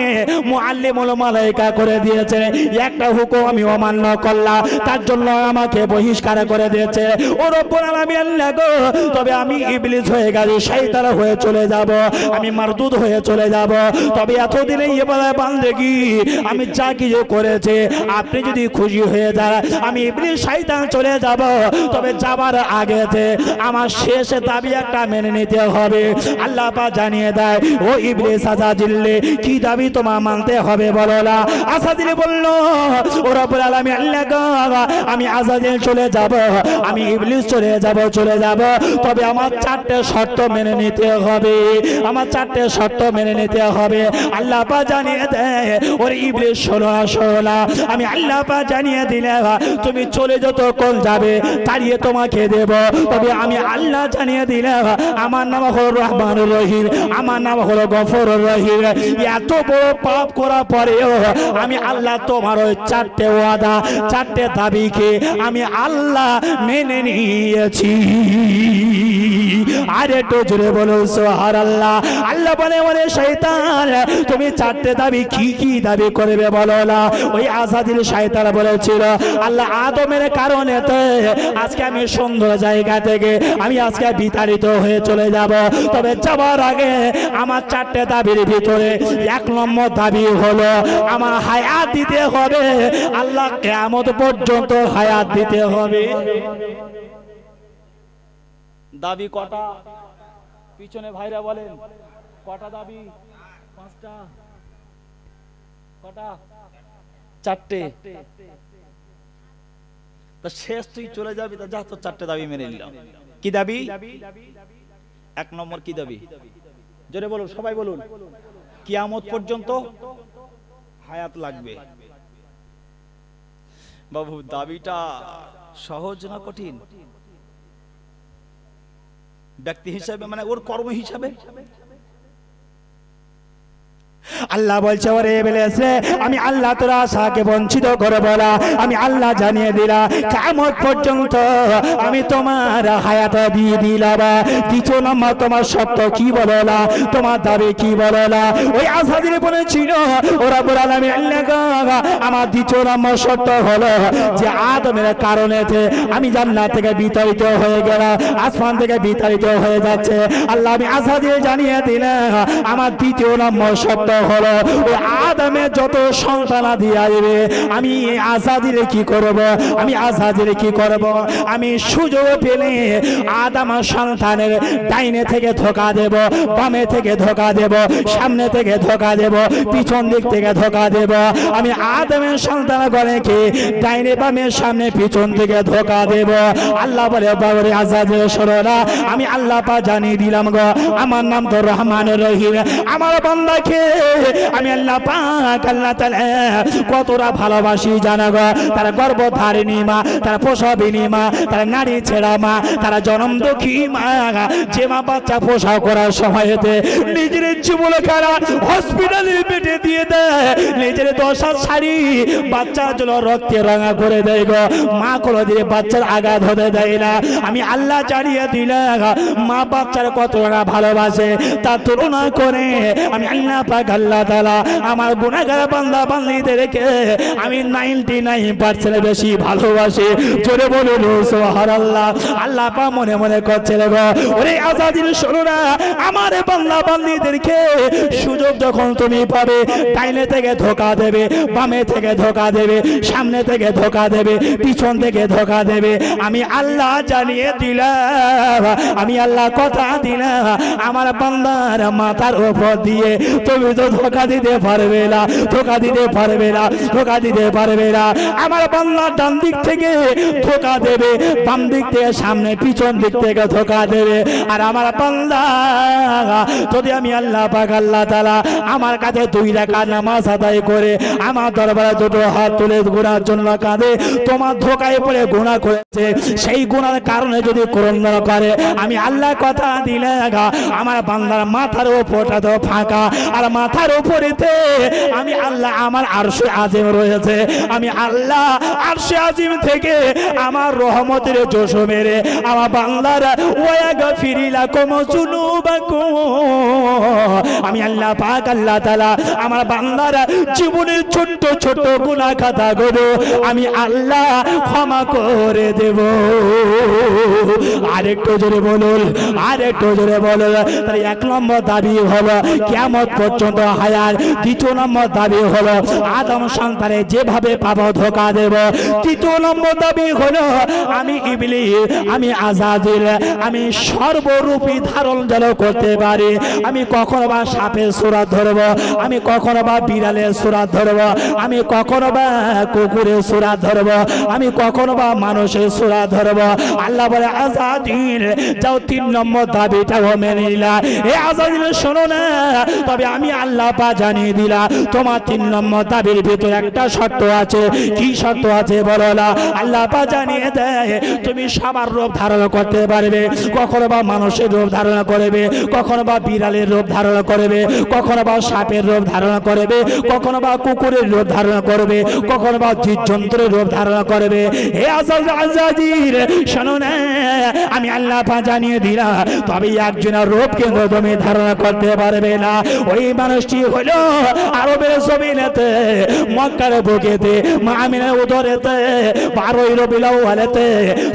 মুআল্লিমুল মালায়েকা করে দিয়েছেন, একটা হুকুম আমি অমান্য করলাম, তার জন্য আমাকে বহিষ্কার করে দিয়েছে। ও রব্বুল আলামিন আল্লাহ গো, তবে আমি ইবলিস হয়ে গেছি, শয়তান হয়ে চলে যাব, আমি মারদুদ হয়ে চলে যাব, তবে এতদিনে ইবাদত বান্দেগি আমি যা কিছু করেছে, আপনি যদি খুশি হয়ে যান, আমি ইবলিস শয়তান চলে যাব, তবে যাবার আগেতে আমার শেষ দাবি একটা মেনে নিতে হবে। আল্লাহ পাক জানিয়ে দেয়, ও ইবলিস আযাজিল, কি দাবি তোমার মানতে হবে বলো না। আযাজিল বলল, ও রব্বুল আলামিন আল্লাহ গো, আমি আযাজিল চলে যাব, আমি ইবলিস চলে যাব, তবে আমার চারটে শর্ত মেনে নিতে হবে, আমার চারটে শর্ত মেনে নিতে হবে। আল্লাহ পাক জানিয়ে দেয়, ওরে ইবলিস শোনো না, আমি আল্লাহ পাক জানিয়ে দিলাম তুমি চলে যত কোন যাবে তাড়িয়ে তোমাকে দেব, তবে আমি আল্লাহ জানিয়ে দিলাম আমার নাম হলো রহমানুর রহিম, আমার নাম হলো গফুরুর রহিম। এত বড় পাপ করার পরেও আমি আল্লাহ তোমার ওই চারটে ওয়াদা, চারটে দাবিকে আমি আল্লাহ মেনে নিয়েছি। আর একটু জোরে বলুন সুবহানাল্লাহ। আল্লাহ বলে, ওরে শয়তান, তুমি চারটে দাবি কি কি দাবি করবে বলো না। ওই আযাদিল শয়তান বলেছিল, আল্লাহ আদমের কারণে তো আজকে আমি সুন্দর জায়গা থেকে আমি আজকে বিতাড়িত হয়ে চলে যাব, তবে যাবার আগে আমার চারটে দাবির ভিতরে এক নম্বর দাবি হলো আমার হায়াত দিতে হবে, আল্লাহ কিয়ামত পর্যন্ত হায়াত দিতে হবে। দাবি কটা? পিছনে ভাইরা বলেন কটা দাবি? পাঁচটা। কটা? চারটে। তা শেষ তুই চলে যাবি, তা যা, তো চারটে দাবি মেনে নিলাম। কি দাবি? এক নম্বর কি দাবি? জোরে বলুন, সবাই বলুন। কিয়ামত পর্যন্ত হায়াত লাগবে। বাবু, দাবিটা সহজ না কঠিন? ব্যক্তি হিসাবে, মানে ওর কর্ম হিসাবে আল্লাহ বলছে, ওরে ইবলিস, আমি আল্লাহ তোর আশাকে বঞ্চিত করব না, আমি আল্লাহ জানিয়ে দিলাম কিয়ামত পর্যন্ত আমি তোমার হায়াত দিয়ে দিলাম। দ্বিতীয় নম্বর তোমার শর্ত কি বলো না, তোমার দাবি কি বলো না। ওই আযাদিল বলেছিল, ও রব্বুল আলামিন আল্লাহ গো, আমার দ্বিতীয় নম্বর শর্ত হলো যে আদমের কারণে আমি জান্নাত থেকে বিতাড়িত হয়ে গেলাম, আসমান থেকে বিতাড়িত হয়ে যাচ্ছে। আল্লাহ আমি আযাদিল জানিয়ে দিলাম আমার দ্বিতীয় নম্বর শর্ত হলো ওই আদমের যত সন্তানাদি আসবে আমি আযাদিল কি করব, আমি আযাদিল কি করব, আমি সুযোগ পেলে আদম সন্তানের ডাইনে থেকে ধোঁকা দেব, বামে থেকে ধোঁকা দেব, সামনে থেকে ধোঁকা দেব, পিছন দিক থেকে ধোঁকা দেব। আমি আদমের সন্তানগণকে ডাইনে বামে সামনে পিছন থেকে ধোঁকা দেব। আল্লাহ বলে, বাবারে আযাদিল শোনো না, আমি আল্লাহ পাক জানিয়ে দিলাম গো, আমার নাম তো রহমানুর রহিম, আমার বান্দাকে আমি আল্লাহ পাক আল্লাহ তাআলা কতটা ভালোবাসি জানো গো। তারা গর্ভধারিণী মা, তারা প্রসবিনী মা, তারা নারী ছেড়া মা, তারা জনমদুঃখী মা, যে মা বাচ্চা প্রসব করার সময়তে নিজের জীবনখানা হসপিটালের বেডে দিয়ে দেয়, নিজের 10 হাত শাড়ি বাচ্চার জন্য রক্তে রাঙা করে দেয় গো, মা কোনো দিয়ে বাচ্চার আঘাত হতে দেয় না। আমি আল্লাহ জানিয়ে দিলাম মা বাচ্চার কতটা ভালোবাসে, তার তুলনা করে আমি আল্লাহ পাক আল্লাহ তাআলা আমার গুনাহগার বান্দা বান্দীদেরকে আমি 99% বেশি ভালোবাসি। জোরে বলুন সুবহানাল্লাহ। আল্লাহ পাক মনে মনে করছে গো, ওরে আজাদিল শোনো না, আমার বান্দা বান্দীদেরকে সুযোগ যখন তুমি পাবে, ডাইনে থেকে ধোঁকা দেবে, বামে থেকে ধোঁকা দেবে, সামনে থেকে ধোঁকা দেবে, পিছন থেকে ধোঁকা দেবে, আমি আল্লাহ জানিয়ে দিলাম, আমি আল্লাহ কথা দিলাম, আমার বান্দার মাথার উপর দিয়ে তুমি তো ধোঁকা দিতে পারবে না, ধোঁকা দিতে পারবে না, ধোঁকা দিতে পারবে না। আমার বান্দা ডান দিক থেকে ধোঁকা দেবে, বাম দিক থেকে সামনে পিছন দিক থেকে ধোঁকা দেবে। আর আমার বান্দা যদি আমি আল্লাহ পাক আল্লাহ তাআলা আমার কাছে 2 রাকাত নামাজ আদায় করে আমার দরবারে দুটো হাত তুলে গুনার জন্য কাঁদে, তোমার ধোঁকায় পড়ে গুনাহ করেছে, সেই গুনার কারণে যদি ক্রন্দন করে, আমি আল্লাহ কথা দিলে আমার বান্দার মাথার উপরটা তো ফাঁকা, আর মাথার উপরেতে আমি আল্লাহ আমার আরশে আজিম রয়েছে, আমি আল্লাহ আরশে আজিম থেকে আমার রহমতের জোশ মেরে আমার বান্দার ওয়াগফিরি লাকুম যুনুবাকুম, আমি আল্লাহ পাক আল্লাহ তাআলা আমার বান্দার জীবনের ছোট ছোট গুনাহ খাতাগুলো আমি আল্লাহ ক্ষমা করে দেব। আরেকটু জোরে বলুন, আরেকটু জোরে বলুন। তাই 1 নম্বর দাবি হলো কিয়ামত পর্যন্ত হায়াত। 2 নম্বর দাবি হলো আদম সন্তানে যেভাবে পাবো ধোঁকা দেব। 3 নম্বর দাবি হলো আমি ইবলিস, আমি আজাজিল, আমি সর্বরূপী ধারণ যেন করতে পারি। আমি কখনো বা সাপের সূরত ধরব, আমি কখনো বা বিড়ালের সূরত ধরব, আমি কখনো বা কুকুরের সূরত ধরব, আমি কখনো বা মানুষের সূরত ধরব। আল্লাহ বলে আজাজিল যাও 3 নম্বর দাবিটাও মেনে নিলা। এ আজাজিল শোনো না, তবে আমি আল্লাহ পাক জানিয়ে দিলা তোমার 3 নম্বর দাবির ভিতরে একটা শর্ত আছে। কি শর্ত আছে বলো না? আল্লাহ পাক জানিয়ে দেয় তুমি সবার রূপ ধারণ করতে পারবে, কখনো বা মানুষের রূপ ধারণ করবে, কখনো বা বিড়ালের রূপ ধারণ করবে, কখনো বা সাপের রূপ ধারণ করবে, কখনো বা কুকুরের রূপ ধারণ করবে, কখনো বা জীবজন্তুর রূপ ধারণ করবে। হে আজাজিল শোনো না, আমি আল্লাহ পাক জানিয়ে দিলাম তবে একজনের রূপ কিন্তু তুমি ধারণ করতে পারবে না। ওই মানুষটি হলো আরবের জমিনেতে মক্কার বুকেতে মা আমিনার উদরেতে 12 রবিউল আউয়ালেতে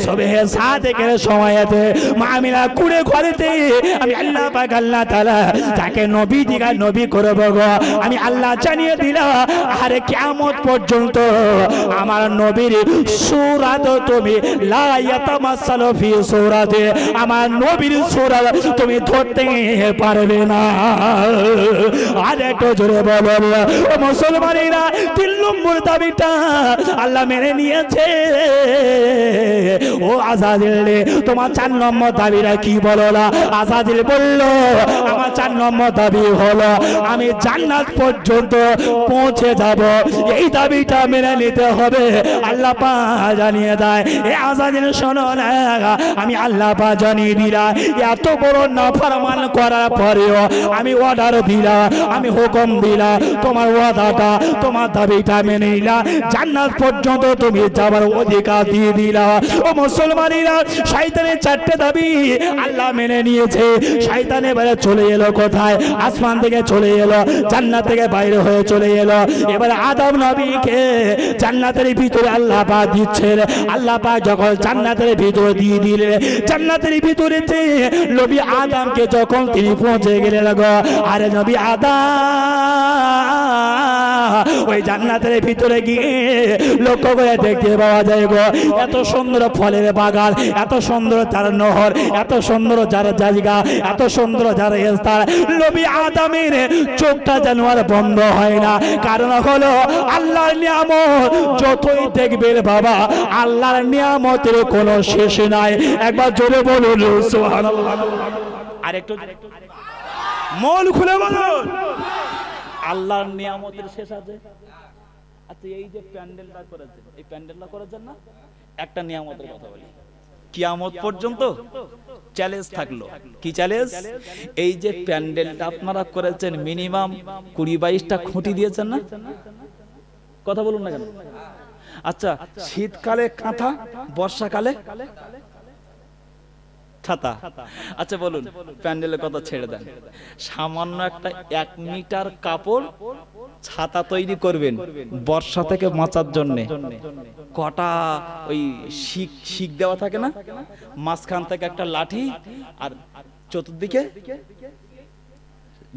সুবহে সাদেকের সময়তে মা আমিনা কুড়ে ঘরেতে আমি আল্লাহ পাক আল্লাহ তাআলা তাকে নবী দিগা নবী করব গো। আমি আল্লাহ জানিয়ে দিলাম আরে কিয়ামত পর্যন্ত আমার নবীর সূরাত তুমি লা ইয়াতামাসালু ফি সূরাতে, আমার নবীর সূরাত তুমি ধরতে পারবে না। আর একটু জোরে বলো ও মুসলমানেরা, 3 নম্বর দাবিটা আল্লাহ মেনে নিয়েছে। ও আজাজিল তোমার 4 নম্বর দাবিটা কি বলো না? আজাজিল বলল আমার 4 নম্বর দাবি হলো আমি জান্নাত পর্যন্ত পৌঁছে যাব। এই দাবিটা মেনে নিতে হবে। আল্লাহ পাক জানিয়ে দেয় এ আজাজিল শোনো না, আমি আল্লাহ পাক জানিয়ে দিলাম এত বড় নাফরমান করার পরেও আমি অর্ডার দিলাম, আমি হুকুম দিলাম, তোমার ওয়াদাটা তোমার দাবিটা মেনে নিলাম, জান্নাত পর্যন্ত তুমি যাবার অধিকার দিয়ে দিলাম। ও মুসলমানেরা, শয়তানের 4টে দাবি আল্লাহ মেনে নিয়েছে। শয়তান এবারে চলে এলো কোথায়? আসমান থেকে চলে এলো, জান্নাত থেকে বাইরে হয়ে চলে এলো। এবারে আদম নবীকে জান্নাতের ভিতরে আল্লাহ পাক দিচ্ছেন। আল্লাহ পাক যখন জান্নাতের ভিতরে দিয়ে দিলেন, জান্নাতের ভিতরেতে নবী আদমকে যখন তিনি পৌঁছে গেলেন গো, আরে নবী আদম ওই জান্নাতের ভিতরে গিয়ে লক্ষ্য করে দেখতে পাওয়া যায় গো এত সুন্দর ফলের বাগান, এত সুন্দর তার নহর, এত সুন্দর যার জায়গা, এত সুন্দর যার স্থান। নবী আদমের চোখটা যেন আর বন্ধ হয় না। কারণ হলো আল্লাহর নিয়ামত যতই দেখবেন বাবা, আল্লাহর নিয়ামতের কোনো শেষ নাই। একবার জোরে বলুন সুবহানাল্লাহ। আরেকটু মন খুলে বলুন আল্লাহর নিয়ামতের শেষ আছে? আচ্ছা, এই যে প্যান্ডেলটা করেছেন, এই প্যান্ডেলটা করেছেন না, একটা নিয়ামতের কথা বলি। কিয়ামত পর্যন্ত চ্যালেঞ্জ থাকলো। কি চ্যালেঞ্জ? এই যে প্যান্ডেলটা আপনারা করেছেন, মিনিমাম 20-22টা খুঁটি দিয়েছেন না? কথা বলুন না কেন? আচ্ছা, শীতকালে কাঁথা, বর্ষাকালে ছাতা। আচ্ছা বলুন, প্যান্ডেলের কথা ছেড়ে দেন, সামান্য একটা 1 মিটার কাপড় ছাতা তৈরি করবেন বর্ষা থেকে বাঁচার জন্য, কটা ওই শিক দেওয়া থাকে না, মাঝখান থেকে একটা লাঠি আর চতুর্দিকে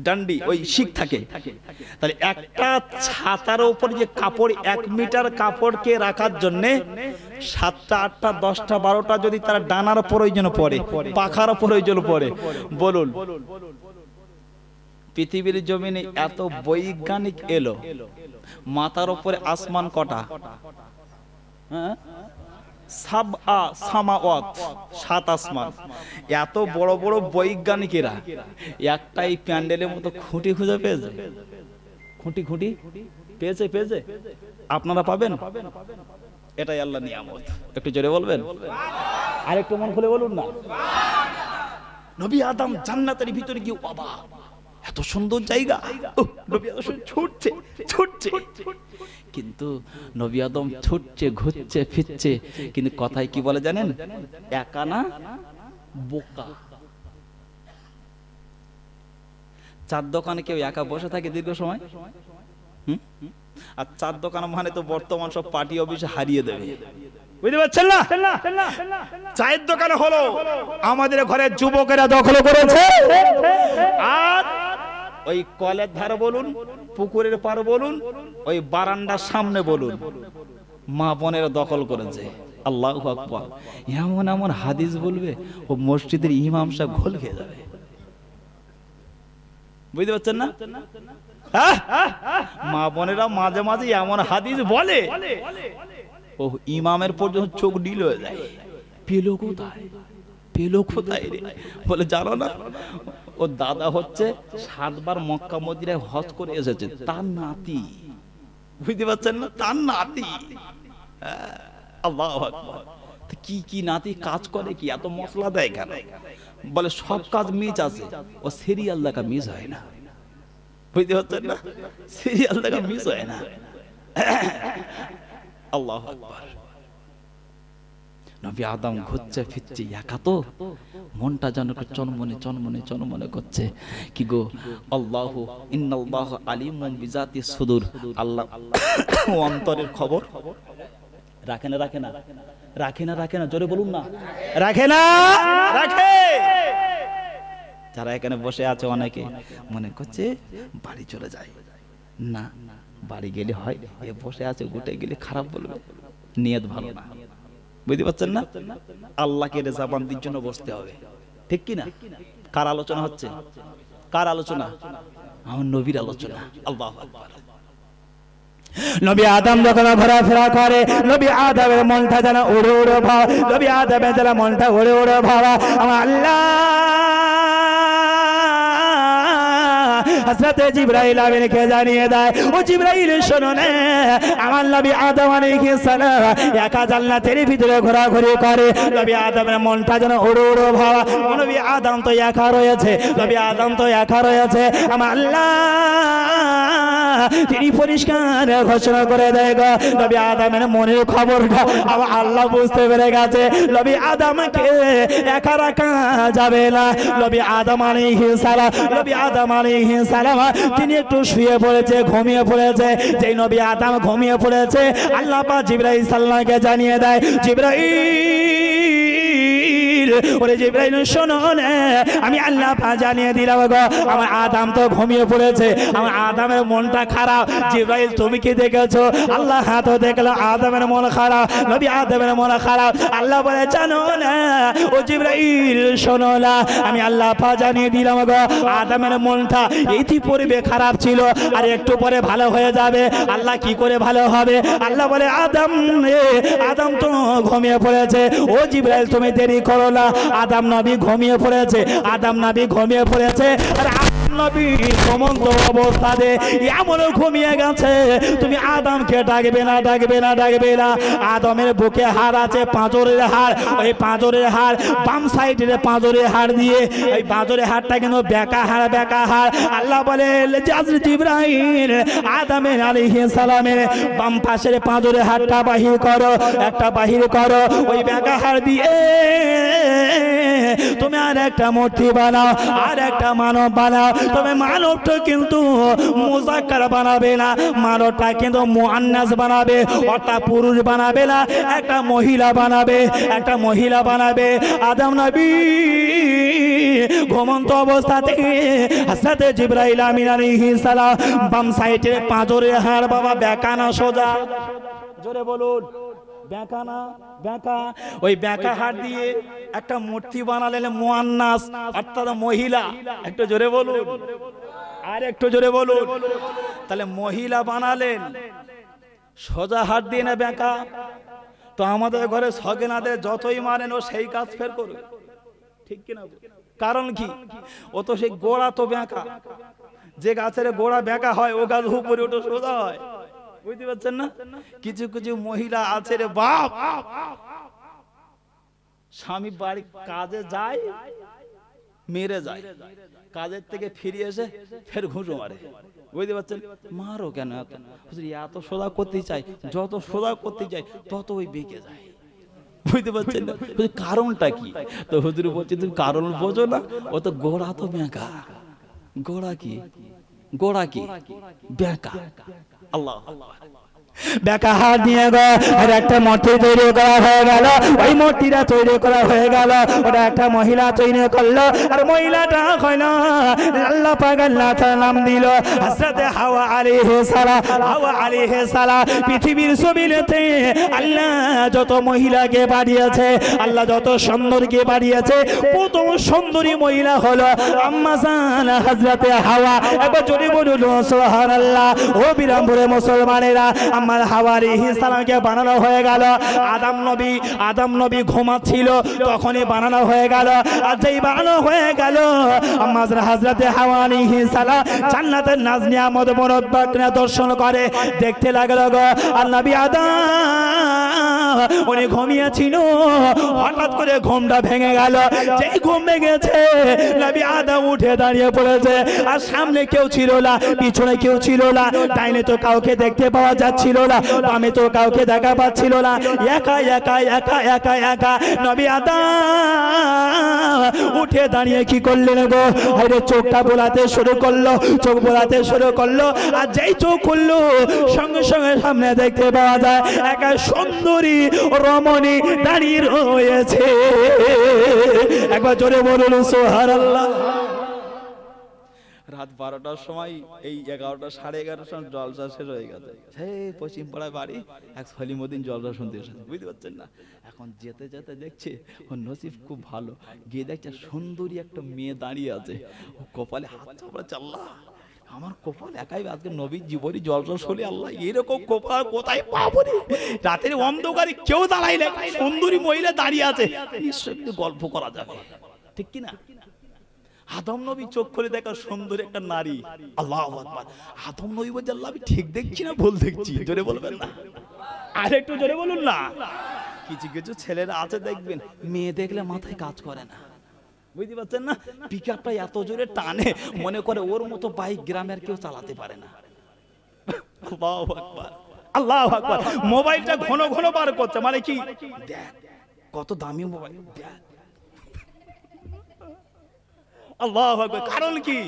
ডান্ডি, ওই শিক থাকে। তাহলে একটা ছাতার উপর যে কাপড়, 1 মিটার কাপড়কে রাখার জন্য 7টা 8টা 10টা 12টা যদি তার ডানার প্রয়োজন পড়ে, পাখার প্রয়োজন পড়ে, বলুন পৃথিবীর জমিনে এত বৈজ্ঞানিক এলো, মাথার উপরে আসমান কটা? হ্যাঁ, 7 আসমান। এত বড় বড় বৈজ্ঞানিকেরা একটাই প্যান্ডেলের মতো খুঁটি খুঁজে পেয়েছে, খুঁটি পেয়েছে। আপনারা পাবেন? এটাই আল্লাহ নিয়ামত। একটু জোরে বলবেন, আর একটু মন খুলে বলুন না। নবী আদম জান্নাতের ভিতরে গিয়ে অবাক, এত সুন্দর জায়গা, নবী আদম ছুটছে, কিন্তু নবী আদম ছুটছে, ঘুরছে, ফিরছে, কিন্তু কথায় কি বলে জানেন? একা না বোকা। 4 দোকানে কেউ একা বসে থাকে দীর্ঘ সময়? আর 4 দোকান মানে তো বর্তমান সব পার্টি অফিসে হারিয়ে দেবে, বুঝতে পারছেন না? চায়ের দোকানে হলো আমাদের ঘরের যুবকেরা দখল করেছে, আর ওই কলের ধারে বলুন, পুকুরের পার বলুন, ওই বারান্দার সামনে বলুন, মা বোনেরা দখল করেছে। আল্লাহু আকবার। এমন এমন হাদিস বলবে ও মসজিদের ইমাম সাহেব ঘোল খেয়ে যাবে, বুঝতে পারছেন না? মা বোনেরা মাঝে মাঝে এমন হাদিস বলে ও ইমামের পর্যন্ত চোখ নীল হয়ে যায়। পেলো কোথায় রে? বলে জানো না, ও দাদা হচ্ছে 7 বার মক্কা মদিনায় হজ করে এসেছে, তার নাতি, বুঝতে পারছেন না? তার নাতি। আল্লাহু আকবার। কি নাতি কাজ করে, কি এত মশলা দেয় কেন? বলে সব কাজ মিস আছে, ও সিরিয়াল দেখা মিস হয় না, বুঝতে পারছেন না? সিরিয়াল দেখা মিস হয় না। আল্লাহু আকবার। নবী আদম ঘুরছে ফিরছে একা, তো মনটা যেন চনমনে করছে। কি গো, আল্লাহু ইন্নাল্লাহু আলিমুম বিজাতিস সুদূর, আল্লাহ অন্তরের খবর রাখে না, জোরে বলুন না, রাখে। যারা এখানে বসে আছে অনেকে মনে করছে বাড়ি চলে যায়, না, বাড়ি গেলে হয়, এ বসে আছে গোটে গেলে খারাপ বলবে, নিয়ত ভালো না, বুঝতে পারছেন না? আল্লাহকে রেজাবান্দির জন্য বসতে হবে, ঠিক কি না? কার আলোচনা হচ্ছে? কার আলোচনা? আমার নবীর আলোচনা। আল্লাহু আকবার। নবী আদম যখন ঘোরাফেরা করে, নবী আদমের মনটা যেন উড়ে ভাবা, নবী আদমের যেন মনটা উড়ে ভাবা। আমার আল্লাহ হযরতে জিবরাইল আমিনকে জানিয়ে দেয়, ও জিবরাইল শোনো না, আমার নবী আদম আলাইহিস সালাম একা জান্নাতের ভিতরে ঘোরাঘুরি করে। নবী আদমের মনটা যেন উড়ে ভাবা, নবী আদম তো একা রয়েছে, আমার আল্লাহ তিনি পরিষ্কার ঘোষণা করে দেয় গো, নবী আদমের মনের খবরটা আমার আল্লাহ বুঝতে পেরে গেছে। নবী আদমকে একা রাখা যাবে না। নবী আদম আলাইহিস সালাম তিনি একটু শুয়ে পড়েছে, ঘুমিয়ে পড়েছে। যেই নবী আদম ঘুমিয়ে পড়েছে, আল্লাহ পাক জিবরাইল সাল্লামকে জানিয়ে দেয়, ওরে জিবরাইল শোনো না, আমি আল্লাহ পাক জানিয়ে দিলাম গো, আমার আদম তো ঘুমিয়ে পড়েছে, আমার আদমের মনটা খারাপ। জিবরাইল তুমি কি দেখেছো? আল্লাহ হাত দেখলো আদমের মন খারাপ, নবী আদমের মন খারাপ। আল্লাহ বলে জানো না ও জিবরাইল শোনো না, আমি আল্লাহ পাক জানিয়ে দিলাম গো, আদমের মনটা ইতিপূর্বে খারাপ ছিল, আর একটু পরে ভালো হয়ে যাবে। আল্লাহ কি করে ভালো হবে? আল্লাহ বলে আদম তো ঘুমিয়ে পড়েছে, ও জিবরাইল তুমি দেরি করো না, আদম নবী ঘুমিয়ে পড়েছে, আর নবী ঘুমন্ত অবস্থাতে এমন ঘুমিয়ে গেছে, তুমি আদমকে ডাকবে না। আদমের বুকে হাড় আছে, পাঁজরের হাড়, ওই পাঁজরের হাড় বাম সাইডের পাঁজরের হাড় দিয়ে, এই পাঁজরের হাড়টা কিন্তু বেঁকা হাড়। আল্লাহ বলে জিবরাইল আদমের আলাইহিস সালামের বাম পাশের পাঁজরের হাড়টা বাহির করো, ওই বেঁকা হাড় দিয়ে তুমি আর একটা মূর্তি বানাও, আর একটা মানব বানাও। তবে মানবটা কিন্তু মুযাক্কার বানাবে না, মানবটা কিন্তু মুআন্নাস বানাবে, অর্থাৎ পুরুষ বানাবে না, একটা মহিলা বানাবে, একটা মহিলা বানাবে। আদম নবী ঘুমন্ত অবস্থাতে হযরত জিবরাইল আমিন আলাইহিস সালাম বাম সাইডে পাঁজরের হাড় বাবা বেঁকানা সোজা, জোরে বলুন বেঁকানা, বেঁকা, ওই বেঁকা হাড় দিয়ে একটা মূর্তি বানালেন মুআন্নাস অর্থাৎ মহিলা। একটু জোরে বলুন, আর একটু জোরে বলুন। তাহলে মহিলা বানালেন সোজা হাড় দিয়ে না বেঁকা? তো আমাদের ঘরে সগেনাদের যতই মারেন ও সেই কাজ ফের করবে, ঠিক কিনা? কারণ কি? ও তো সেই গোড়া তো বেঁকা, যে গাছের গোড়া বেঁকা হয় ও গাছ উপরে ওটা সোজা হয়, বুঝতে পারছেন না? কিছু কিছু মহিলা আছে রে বাপ, স্বামী বাড়ি কাজে যায় মেরে যায়, কাজের থেকে ফিরে এসে ফের ঘুষো মারে, বুঝতে পারছেন? মারো কেন এত? এত সোজা করতে চাই, যত সোজা করতে চাই তত ওই বেঁকে যায়, বুঝতে পারছেন না? কারণটা কি? তো হুজুর বলছে তুমি কারণ বোঝো না, ও তো গোড়া তো বেঁকা। গোড়া কি? গোড়া কি? বেঁকা। আল্লাহ বেঁকা হাত নিয়ে গো আর একটা মূর্তি তৈরি করা হয়ে গেল। ওই মূর্তিটা তৈরি করা হয়ে গেল, ওটা একটা মহিলা তৈরি করলো, আর মহিলাটা হইল আল্লাহ পাক আল্লাহ তাআলা নাম দিল হযরত হাওয়া আলাইহিস সালাম। হাওয়া আলাইহিস সালাম পৃথিবীর জমিনেতে আল্লাহ যত মহিলাকে বাড়িয়েছে, আল্লাহ যত সুন্দরকে বাড়িয়েছে, প্রথম সুন্দরী মহিলা হলো আম্মা জান হযরত হাওয়া। একবার জোরে বলুন সুবহানাল্লাহ। ও বিরামপুরে মুসলমানেরা, আমার হাওয়া আলাইহিস সালামকে বানানো হয়ে গেল। আদম নবী ঘুমাচ্ছিল, তখনই বানানো হয়ে গেল। আর যেই বানানো হয়ে গেল আমার হযরত হাওয়া আলাইহিস সালাম জান্নাতের নাজ নিয়ামত মুরাব্বাকে দর্শন করে দেখতে লাগলো গো। আর নবী আদম উনি ঘুমিয়েছিল, হঠাৎ করে ঘুমটা ভেঙে গেল। যেই ঘুম ভেঙেছে নবী আদম উঠে দাঁড়িয়ে পড়েছে। আর সামনে কেউ ছিল না, পিছনে কেউ ছিল না, ডাইনে তো কাউকে দেখতে পাওয়া যাচ্ছিল না, বামে তো কাউকে দেখা পাচ্ছিল না। একা একা একা একা একা নবী আদম উঠে দাঁড়িয়ে কি করলেন গো? আরে চোখটা বোলাতে শুরু করলো, চোখ বোলাতে শুরু করলো। আর যেই চোখ খুললো সঙ্গে সঙ্গে সামনে দেখতে পাওয়া যায় একা সুন্দরী রমণী দাঁড়িয়ে রয়েছে। একবার জোরে বলুন সুবহানাল্লাহ। রাত 12টার সময়, এই 11টা 11:30 সময় জলসা শেষ হয়ে গেছে। সেই পশ্চিম পাড়ায় বাড়ি এক সলিমুদ্দিন জলসা শুনতে এসেছে, বুঝতে পারছেন না? এখন যেতে যেতে দেখছে ওর নসিব খুব ভালো, গিয়ে দেখছে সুন্দরী একটা মেয়ে দাঁড়িয়ে আছে, ও কপালে হাত চাপড়াচ্ছে, আল্লাহ আমার কপাল একাই আজকে নবীর জীবনী জলসা শুনে, আল্লাহ এরকম কপাল কোথায় পাবো রে? রাতের অন্ধকারে কেউ দাঁড়াইলে সুন্দরী মহিলা দাঁড়িয়ে আছে, নিশ্চয়ই কিন্তু গল্প করা যাবে, ঠিক কিনা? আদম নবী চোখ খুলে দেখা সুন্দর একটা নারী, আল্লাহু আকবার। আদম নবী বলছে আল্লাহ আমি ঠিক দেখছি না ভুল দেখছি? জোরে বলবেন না, আর একটু জোরে বলুন না। কিছু কিছু ছেলেরা আছে দেখবেন মেয়ে দেখলে মাথায় কাজ করে না, বুঝতে পারছেন না? পিকআপটা এত জোরে টানে মনে করে ওর মতো বাইক গ্রামের কেউ চালাতে পারে না। আল্লাহু আকবার, আল্লাহু আকবার। মোবাইলটা ঘন ঘন বার করছে, মানে কি দেখ কত দামি মোবাইল, দেখ। আল্লাহু আকবার। কারণ কি?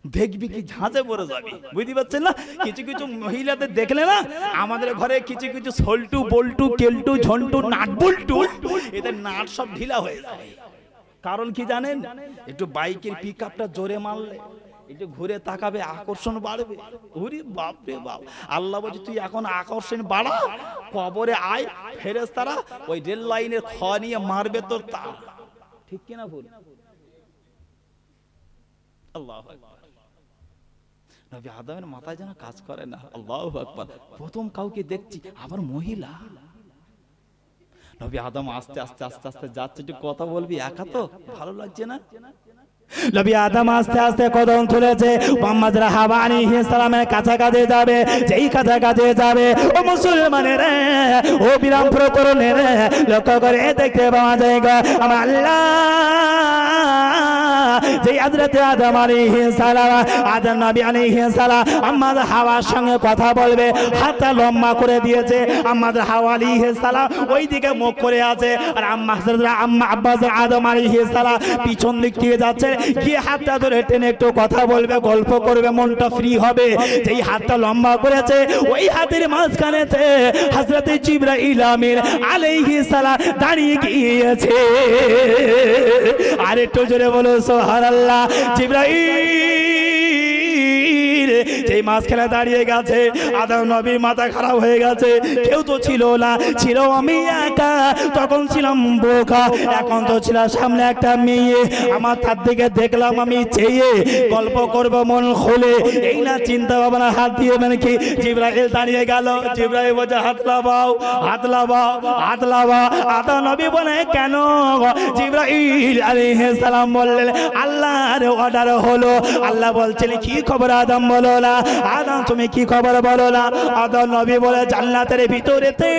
দেখবি কি ঝাঁঝে পড়ে যাবি, বুঝতে পারছেন না? কিছু কিছু মহিলাদের দেখলে না আমাদের ঘরে কিছু কিছু সল্টু বল্টু কেলটু ঝন্টু নাট বল্টু, এদের নাট সব ঢিলা হয়ে যায়। কারণ কি জানেন? একটু বাইকের পিকআপটা জোরে মারলে একটু ঘুরে তাকাবে, আকর্ষণ বাড়বে। ওরে বাপ রে বাপ, আল্লাহ বলছে তুই এখন আকর্ষণ বাড়া, কবরে আয়, ফেরেশতারা ওই রেল লাইনের খ নিয়ে মারবে তোর তার, ঠিক কিনা ভুল? আল্লাহু আকবার। নবী আদমের মাথায় যেন কাজ করে না, আল্লাহু আকবার। প্রথম কাউকে দেখছি আবার মহিলা। নবী আদম আস্তে আস্তে আস্তে আস্তে যাচ্ছে, একটু কথা বলবি, একা তো ভালো লাগছে না। নবী আদম আস্তে আস্তে কদম তুলেছে, মুহাম্মদ হাওয়া আলাইহিস সালামের কাছাকাছি যাবে। যেই কাছাকাছি যাবে ও মুসলমানের, ও বিরামপুর তরুণের, লক্ষ্য করে দেখতে পাওয়া যায় গো আমার আল্লাহ যে হযরতে আদম আলাইহিস সালাম, আদম নবী আলাইহিস সালাম আম্মা হাওয়ার সঙ্গে কথা বলবে, হাতটা লম্বা করে দিয়েছে। আম্মা হাওয়া আলাইহিস সালাম ওইদিকে মুখ করে আছে, আর আম্মা আব্বাস আদম আলাইহিস সালাম পিছন দিক থেকে যাচ্ছে, গিয়ে হাতটা ধরে টেনে একটু কথা বলবে, গল্প করবে, মনটা ফ্রি হবে। যেই হাতটা লম্বা করেছে, ওই হাতের মাঝখানেতে হযরতে জিবরাইল আমিন আলাইহিস সালাম দাঁড়িয়ে গিয়েছে। আর একটু জোরে বলো সুবহানাল্লাহ। জিবরাইল যেই মাঝখানে দাঁড়িয়ে গেছে, আদম নবীর মাথা খারাপ হয়ে গেছে, কেউ তো ছিল না, ছিল আমি একা। তখন ছিলাম বোকা, এখন তো ছিল সামনে একটা মেয়ে, আমার তার দিকে দেখলাম আমি চেয়ে গল্প করব মন খুলে, এই না চিন্তা ভাবনা হাত দিয়ে মানে কি। জিবরাইল দাঁড়িয়ে গেল, জিবরাইল বলছে হাত লাগাও, হাত লাগাও, হাত লাগাও। আদম নবী বলে কেন? জিবরাইল আলাইহিস সালাম বললেন আল্লাহর অর্ডার হলো। আল্লাহ বলছেন কি খবর আদম বলো না, আদম তুমি কি খবর বলো না। আদম নবী বলে জান্নাতের ভিতরেতে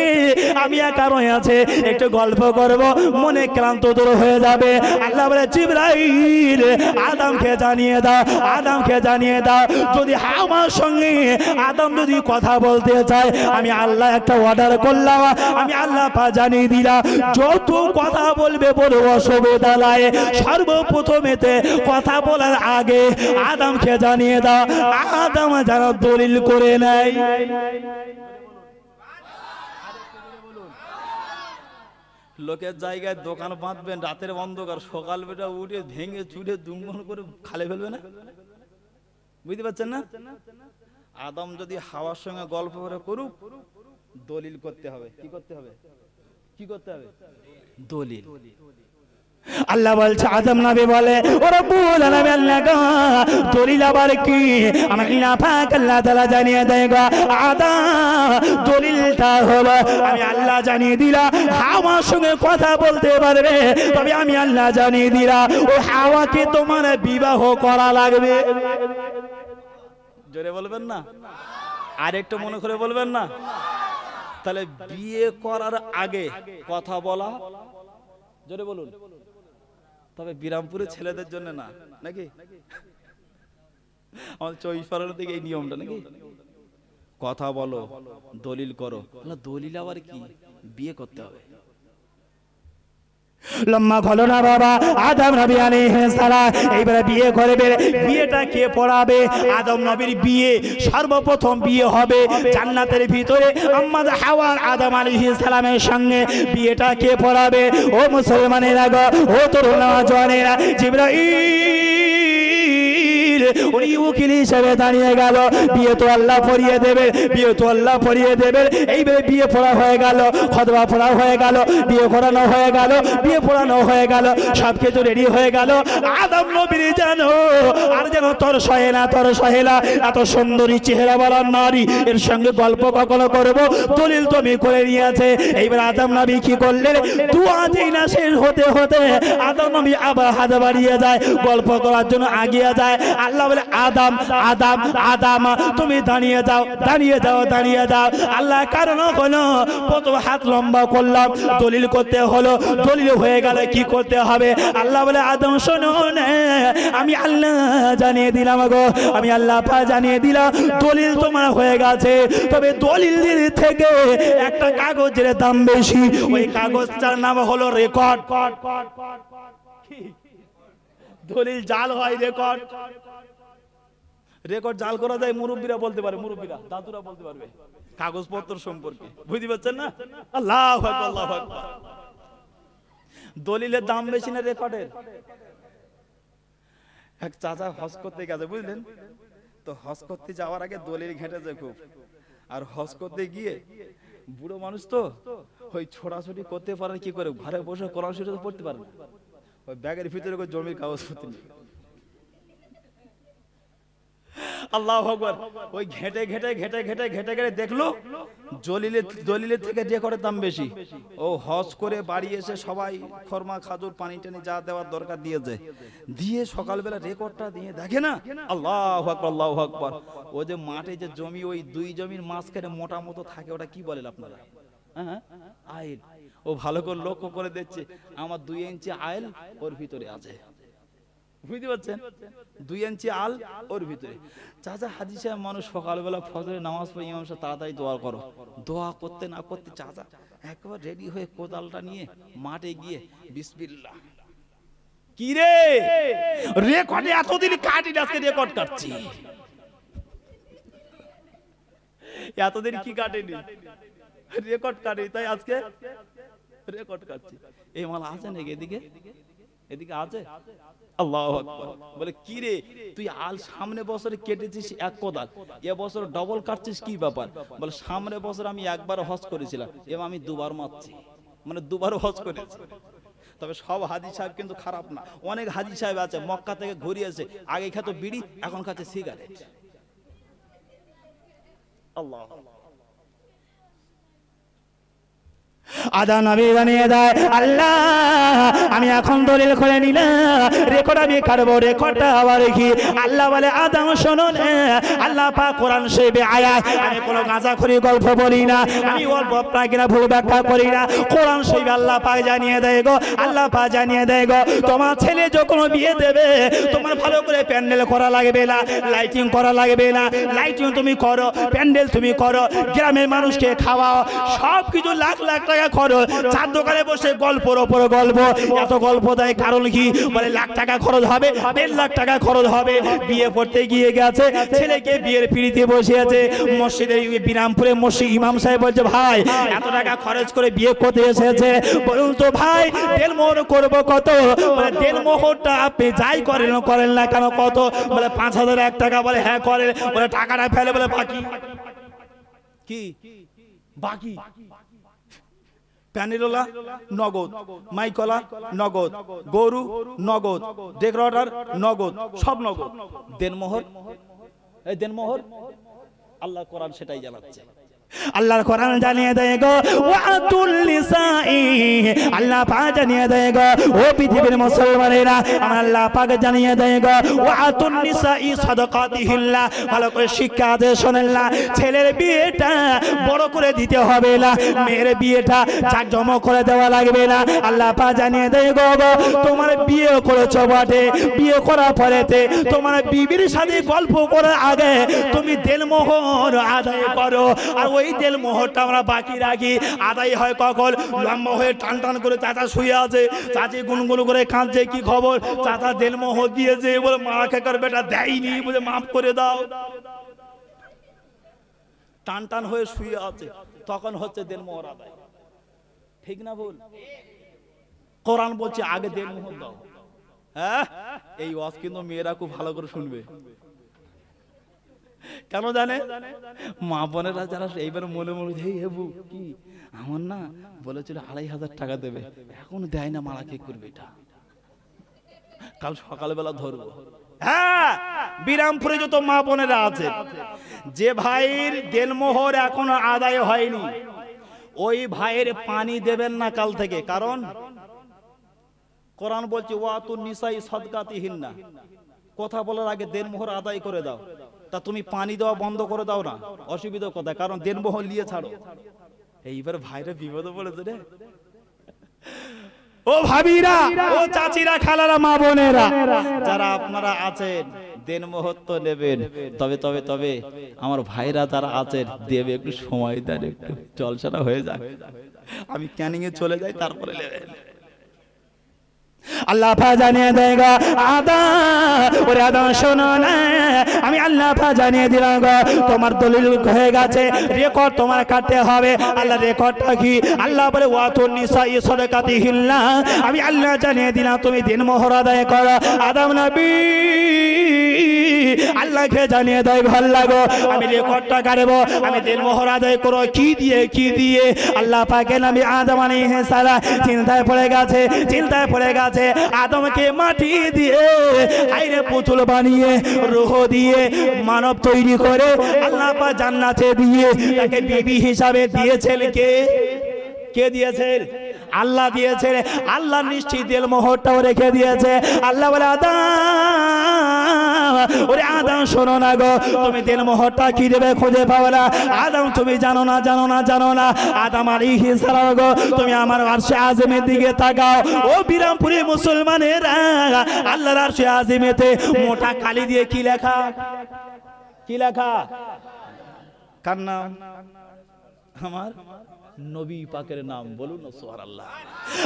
আমি একা রয়ে আছে, একটু গল্প করব, মনে ক্লান্ত দূর হয়ে যাবে। আল্লাহ বলে জিবরাইল আদমকে জানিয়ে দাও, আদমকে জানিয়ে দাও, যদি আমার সঙ্গে আদম যদি কথা বলতে চায়, আমি আল্লাহ একটা অর্ডার করলাম, আমি আল্লাহ জানিয়ে দিলাম, যত কথা বলবে বলবো অসুবিধা নাই, সর্বপ্রথমেতে কথা বলার আগে আদমকে জানিয়ে দাও, আদম যেন দলিল করে নেয়। লোকের জায়গায় দোকান বাঁধবেন, রাতের অন্ধকার, সকাল বেলা উঠে ভেঙে চুরে দুমন করে খালে ফেলবে না? বুঝতে পারছেন না? আদম যদি হাওয়ার সঙ্গে গল্প করে করুক, দলিল করতে হবে। কি করতে হবে? কি করতে হবে? দলিল। আল্লাহ বলছে, আদম নবী বলে ও রব্বুল আলামিন আল্লাহ গো, দলিল আবার কি? আমার আল্লাহ পাক আল্লাহ তাআলা জানিয়ে দেয় গো, আদম দলিলটা হলো আমি আল্লাহ জানিয়ে দিলাম হাওয়ার সঙ্গে কথা বলতে পারবে, তবে আমি আল্লাহ জানিয়ে দিলাম ও হাওয়াকে তোমার বিবাহ করা লাগবে। জোরে বলবেন না? আর একটু মনে করে বলবেন না? তাহলে বিয়ে করার আগে কথা বলা, জোরে বলুন, তবে বিরামপুরের ছেলেদের জন্য না, নাকি? আমার 24 থেকে এই নিয়মটা, নাকি? কথা বলো, দলিল করো। দলিল আবার কি? বিয়ে করতে হবে। লম্বা হলো না বাবা। আদম নবী আলাইহিস সালাম এইবারে বিয়ে করবে। বিয়েটা কে পড়াবে? আদম নবীর বিয়ে, সর্বপ্রথম বিয়ে হবে জান্নাতের ভিতরে আম্মা হাওয়া আদম আলাইহিস সালামের সঙ্গে। বিয়েটা কে পড়াবে? ও মুসলমানেরা গো, ও তরুণ জওয়ানেরা, জিবরাইল উনি উকিল হিসেবে দাঁড়িয়ে গেল। বিয়ে তো আল্লাহ পড়িয়ে দেবে, বিয়ে তো আল্লাহ পড়িয়ে দেবে। এইভাবে বিয়ে পড়া হয়ে গেল, খুতবা পড়া হয়ে গেল, বিয়ে করানো হয়ে গেল, বিয়ে পড়ানো হয়ে গেল, সবকিছু রেডি হয়ে গেল। আদম নবীর জানো আর যেন তোর সহে না, তোর সহে না, এত সুন্দরী চেহারা বলার নারী, এর সঙ্গে গল্প কখনো করবো, দলিল তুমি করে নিয়েছে। এইবার আদম নবী কি করলেন? দুয়া যেই না শেষ হতে হতে আদম নবী আবার হাত বাড়িয়ে যায়, গল্প করার জন্য আগিয়ে যায়। আল্লাহ বলে আদম আদম আদম তুমি দাঁড়িয়ে যাও, দাঁড়িয়ে যাও, দাঁড়িয়ে যাও। আল্লাহ কারণ হলো প্রথম হাত লম্বা করলাম, দলিল করতে হলো, দলিল হয়ে গেল কি করতে হবে? আল্লাহ বলে আদম শোনো না, আমি আল্লাহ জানিয়ে দিলাম গো, আমি আল্লাহ জানিয়ে দিলাম দলিল তোমার হয়ে গেছে, তবে দলিল থেকে একটা কাগজের দাম বেশি, ওই কাগজটার নাম হলো রেকর্ড। দলিল জাল হয়, রেকর্ড, রেকর্ড জাল করা যায়। মুরব্বীরা বলতে পারে, মুরব্বীরা দাদুরা বলতে পারবে কাগজপত্র সম্পর্কে। বুঝতে পারছেন না? আল্লাহু আকবার, আল্লাহু আকবার। দলিলের দাম বেশি না রেকর্ডের? এক চাচা হজ করতে গেছে, বুঝলেন তো, হজ করতে যাওয়ার আগে দলিল ঘেঁটেছে খুব। আর হজ করতে গিয়ে বুড়ো মানুষ তো ওই ছোটাছুটি করতে পারে কি করে, ঘরে বসে কোরআন শরীফ পড়তে পারে না, ওই ব্যাগের ভিতরে জমির কাগজপত্র নেই। আল্লাহু আকবার। ওই ঘেটে ঘেটে ঘেটে ঘেটে ঘেটে ঘেটে দেখলো দলিলের থেকে রেকর্ডের দাম বেশি। ও হজ করে বাড়ি এসে সবাই খরমা খাজুর পানি টানি যা দেওয়ার দরকার দিয়েছে, দিয়ে সকালবেলা রেকর্ডটা দিয়ে দেখে না, আল্লাহু আকবার, আল্লাহু আকবার। ও যে মাঠে যে জমি, ওই দুই জমির মাঝখানে মোটা মতো থাকে, ওটা কি বলেন আপনারা? হ্যাঁ, আইল। ও ভালো করে লক্ষ্য করে দেখছে, আমার 2 ইঞ্চি আইল ওর ভিতরে আছে। বুঝতে পারছেন? 2 ইঞ্চি আল ওর ভিতরে। চাচা হাদিস সাহেব মানুষ সকালবেলা ফজরের নামাজ পড়ে ইমাম সাহেব তাড়াতাড়ি দোয়া করো, দোয়া করতে না করতে চাচা একবার রেডি হয়ে কোদালটা নিয়ে মাঠে গিয়ে বিসমিল্লাহ। কি রে রেকর্ডে এতদিন কাটি, আজকে রেকর্ড কাটছি। এতদিন কি কাটেনি, রেকর্ড কাটে, তাই আজকে রেকর্ড কাটছি। এই মাল আছে নাকি এদিকে? এদিকে আছে? আল্লাহু আকবার। বলে কি রে তুই আল সামনে বছরে কেটেছিস এক কোদাল, এ বছর ডবল কাটছিস, কি ব্যাপার? বলে সামনে বছর আমি একবার হজ করেছিলাম, এবার আমি 2 বার মারছি, মানে 2 বার হজ করেছি। তবে সব হাজি সাহেব কিন্তু খারাপ না, অনেক হাজি সাহেব আছে মক্কা থেকে ঘুরিয়েছে, আগে খেত বিড়ি এখন খাচ্ছে সিগারেট। আল্লাহ আদা নবী জানিয়ে দেয়, আল্লাহ আমি এখন দলিল করে নিলাম, রেকর্ড আমি কাটবো, রেকর্ডটা আবার কি? আল্লাহ বলে আদম শোনো না, আল্লাহ পাক কোরআন শরীফে আয়াত, আমি কোনো গাঁজাখড়ি গল্প বলি না, আমি গল্প আপনাকে ভুল ব্যাখ্যা করি না। কোরআন শরীফে আল্লাহ পাক জানিয়ে দেয় গো, আল্লাহ পাক জানিয়ে দেয় গো, তোমার ছেলে যখন বিয়ে দেবে তোমার ভালো করে প্যান্ডেল করা লাগবে না, লাইটিং করা লাগবে না, লাইটিং তুমি করো, প্যান্ডেল তুমি করো, গ্রামের মানুষকে খাওয়াও, সব কিছু লাখ লাখ টাকা খরচ, চার দোকানে বসে গল্পর ওপর গল্প। এত গল্প দেয় কারণ কি? বলে লাখ টাকা খরচ হবে, 1.5 লাখ টাকা খরচ হবে। বিয়ে পড়তে গিয়ে গেছে, ছেলেকে বিয়ের পিড়িতে বসিয়েছে, মসজিদের বিরামপুরে মসজিদ ইমাম সাহেব বলছে ভাই এত টাকা খরচ করে বিয়ে করতে এসেছে, বলুন তো ভাই দেড়মোহর করবো কত? বলে দেড়মোহরটা আপনি যাই করেন করেন না কেন কত? বলে 5,001 টাকা। বলে হ্যাঁ করেন। বলে টাকাটা ফেলে, বলে বাকি কি? বাকি প্যানেলোলা নগদ, মাইকলা নগদ, গরু নগদ, ডেকোরেটর নগদ, সব নগদ। দেনমোহর, এই দেনমোহর আল্লাহ কোরআন সেটাই জানাচ্ছে। আল্লাহর কোরআন জানিয়ে দেয় গো, ওয়াতুল নিসাই, আল্লাহ পাক জানিয়ে দেয় গো, ও পৃথিবীর মুসলমানেরা আমার আল্লাহ পাক জানিয়ে দেয় গো, ওয়াতুন নিসাই সাদাকাতিহিল্লাহ। ভালো করে শিক্ষা আদেশ শোনেন না, ছেলের বিয়েটা বড় করে দিতে হবে না, মেয়ের বিয়েটা জাকজমক করে দেওয়া লাগবে না। আল্লাহ পাক জানিয়ে দেয় গো, তোমার বিয়ে করেছো বটে, বিয়ে করার পরেতে তোমার বিবির সাথে গল্প করার আগে তুমি দেনমোহর আদায় করো। আর ওই দেনমোহরটা আমরা বাকি রাখি, আদায় হয় কখন? লম্বা হয়ে টান টান করে চাচা শুয়ে আছে, চাচি গুনগুন করে কাঁদছে, কি খবর? চাচা দেনমোহর দিয়েছে, বলে মা খেকার বেটা দেয়নি, বলে মাফ করে দাও। টান টান হয়ে শুয়ে আছে, তখন হচ্ছে দেনমোহর আদায়। ঠিক না ভুল? কোরআন বলছে আগে দেনমোহর দাও। হ্যাঁ, এই ওয়াজ কিন্তু মেয়েরা খুব ভালো করে শুনবে। কেন জানে? মা বোনেরা যারা এইবার মনে মনে হে হেবু কি আমার না বলেছিল 2,500 টাকা দেবে, এখন দেয় না, মারা কি করবে এটা? কাল সকালবেলা ধরবো। হ্যাঁ, বিরামপুরে যত মা বোনেরা আছে, যে ভাইয়ের দেনমোহর এখনো আদায় হয়নি, ওই ভাইয়ের পানি দেবেন না কাল থেকে। কারণ কোরআন বলছে ওয়াতুন নিসাই সাদকাতিহিন্না, কথা বলার আগে দেনমোহর আদায় করে দাও। তা তুমি পানি দেওয়া বন্ধ করে দাও না, অসুবিধা কোথায়? কারণ দেনমোহর নিয়ে ছাড়ো। এইবার ভাইরা বিপদে পড়েছে রে। ও ভাবিরা, ও চাচিরা, খালারা, মা বোনেরা যারা আপনারা আছেন দেনমোহর তো নেবেন, তবে তবে তবে আমার ভাইরা যারা আছেন দেবে, একটু সময় দেন, একটু জলসাটা হয়ে যাক, আমি ক্যানিং এ চলে যাই, তারপরে নেবেন। আল্লাহ পাক জানিয়ে দেয় গো, আদা ওরে আদা শোনো না, আমি আল্লাহ পাক জানিয়ে দিলাম গো, তোমার দলিল হয়ে গেছে, রেকর্ড তোমার কাটতে হবে। আল্লাহ রেকর্ডটা কি? আল্লাহ বলে ওয়াতুন নিসাই সাদাকাতিহিল্লাহ, আমি আল্লাহ জানিয়ে দিলাম তুমি দেনমোহর আদায় করো। আদম নবী আল্লাহকে জানিয়ে দেয়, ভাল লাগো আমি রেকর্ডটা কাটবো, আমি দেনমোহর আদায় করো। কি দিয়ে? কি দিয়ে? আল্লাহ পাকের নবী আদম আলাইহিস সালাম চিন্তায় পড়ে গেছে, চিন্তায় পড়ে গেছে। আদমকে মাটি দিয়ে আইরে পুতুল বানিয়ে রূহ দিয়ে মানব তৈরি করে আল্লাহ পাক জান্নাতে দিয়ে তাকে বিবি হিসাবে দিয়েছেন। কে? কে দিয়েছেন? আল্লাহ দিয়েছে। আল্লাহ নিশ্চিত দেনমোহরটাও রেখে দিয়েছে। আল্লাহ বলে আদম, ওরে আদম শোনো না গো, তুমি দিল মোহরটা কি দেবে খুঁজে পাবে না। আদম তুমি জানো না, জানো না, জানো না। আদম আলাইহিস সালাম গো, তুমি আমার আরশে আযমের দিকে তাকাও। ও বিরামপুরি মুসলমানেরা, আল্লাহর আরশে আযমেতে মোটা কালি দিয়ে কি লেখা? কি লেখা? কার নাম? আমার নবী পাকের নাম। বলুন না সুবহানাল্লাহ।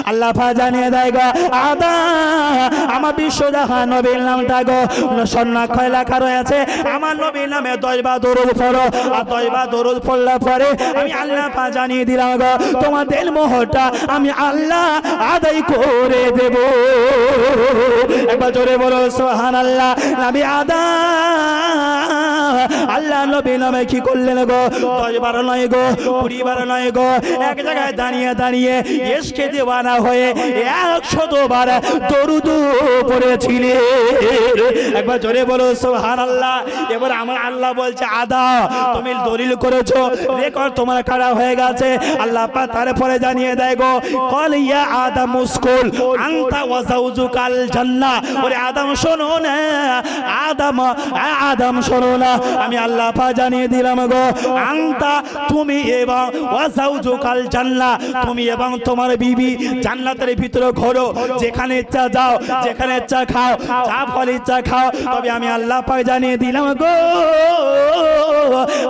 আল্লাহ পাক জানিয়ে দেয় গো, আদম আমার বিশ্বজাহান নবীর নামটা গো স্বর্ণাক্ষরে লেখা রয়েছে। আমার নবীর নামে 10 বার দরুদ পড়ো, আর 10 বার দরুদ পড়লে পরে আমি আল্লাহ পাক জানিয়ে দিলাম গো, তোমার দিল মোহরটা আমি আল্লাহ আদায় করে দেব। একবার জোরে বলো সুবহানাল্লাহ। নবী আদম আল্লাহ নবী নামে কি করলেন গো? 10 বার নয় গো, 20 বার নয় গো, এক জায়গায় দাঁড়িয়ে দাঁড়িয়ে ইশকে দিওয়ানা হয়ে 100 বার দরুদ পড়েছিলেন। একবার জোরে বলো সুবহানাল্লাহ। এবার আমার আল্লাহ বলছে, আদম তুমি দলিল করেছো, রেকর্ড তোমার খাড়া হয়ে গেছে। আল্লাহ পাক তারপরে জানিয়ে দেয় গো, কল ইয়া আদম উসকুল আনতা ওয়া যাওজুকাল জান্নাহ। ওরে আদম শোনো না, আদম শোনো না, আমি আল্লাহ পাক জানিয়ে দিলাম গো, আনতা তুমি এবং ওয়া যাওজুকাল জান্নাহ, তুমি এবং তোমার বিবি জান্নাতের ভিতরে ঘোরো, যেখানে ইচ্ছা যাও, যেখানে ইচ্ছা খাও, যা ফল ইচ্ছা খাও। তবে আমি আল্লাহ পাক জানিয়ে দিলাম গো,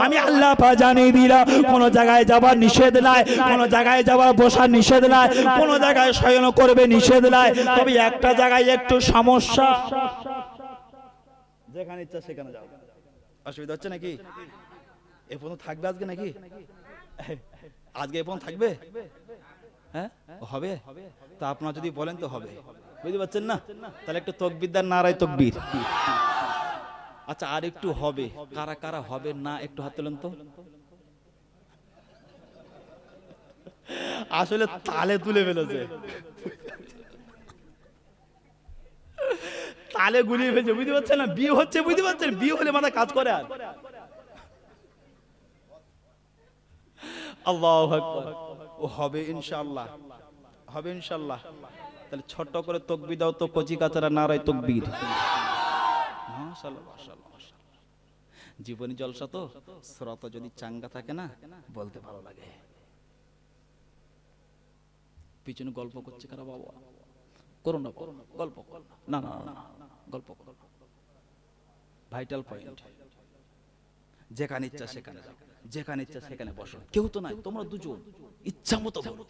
আমি আল্লাহ পাক জানিয়ে দিলাম কোন জায়গায় যাবার নিষেধ নাই, কোন জায়গায় যাবার বসার নিষেধ নাই, কোন জায়গায় শয়ন করবে নিষেধ নাই। তবে একটা জায়গায় একটু সমস্যা, যেখানে ইচ্ছা সেখানে যাও। অসুবিধা হচ্ছে নাকি? এ পর্যন্ত থাকবে আজকে নাকি? আজকে এ পর্যন্ত থাকবে? হ্যাঁ হবে? তা আপনারা যদি বলেন তো হবে, বুঝতে পারছেন না? তাহলে একটু তাকবীর দেন, নারায়ে তাকবীর। আচ্ছা আর একটু হবে, কারা কারা হবে না একটু হাত তোলেন তো। আসলে তালে তুলে ফেলেছে, তালে গুলিয়ে ফেলছে, বুঝতে পারছেন না? বিয়ে হচ্ছে, বুঝতে পারছেন? বিয়ে হলে মাথা কাজ করে। আর আল্লাহু আকবার। ও হবে ইনশাআল্লাহ, হবে ইনশাআল্লাহ। তাহলে ছোট করে তাকবীর দাও তো, কচি কাচারা নারায়ে তাকবীর। মাশাআল্লাহ মাশাআল্লাহ মাশাআল্লাহ। জীবনী জলসা তো, শ্রোতা যদি চাঙ্গা থাকে না বলতে ভালো লাগে। পিছনে গল্প করছে কারা বাবা? করো না, গল্প করো না, না না না, গল্প করো। ভাইটাল পয়েন্ট, যেখানে ইচ্ছা সেখানে যাও, যেখানে ইচ্ছা সেখানে বসো, কেউ তো নাই, তোমরা দুজন ইচ্ছা মতো ঘোরো,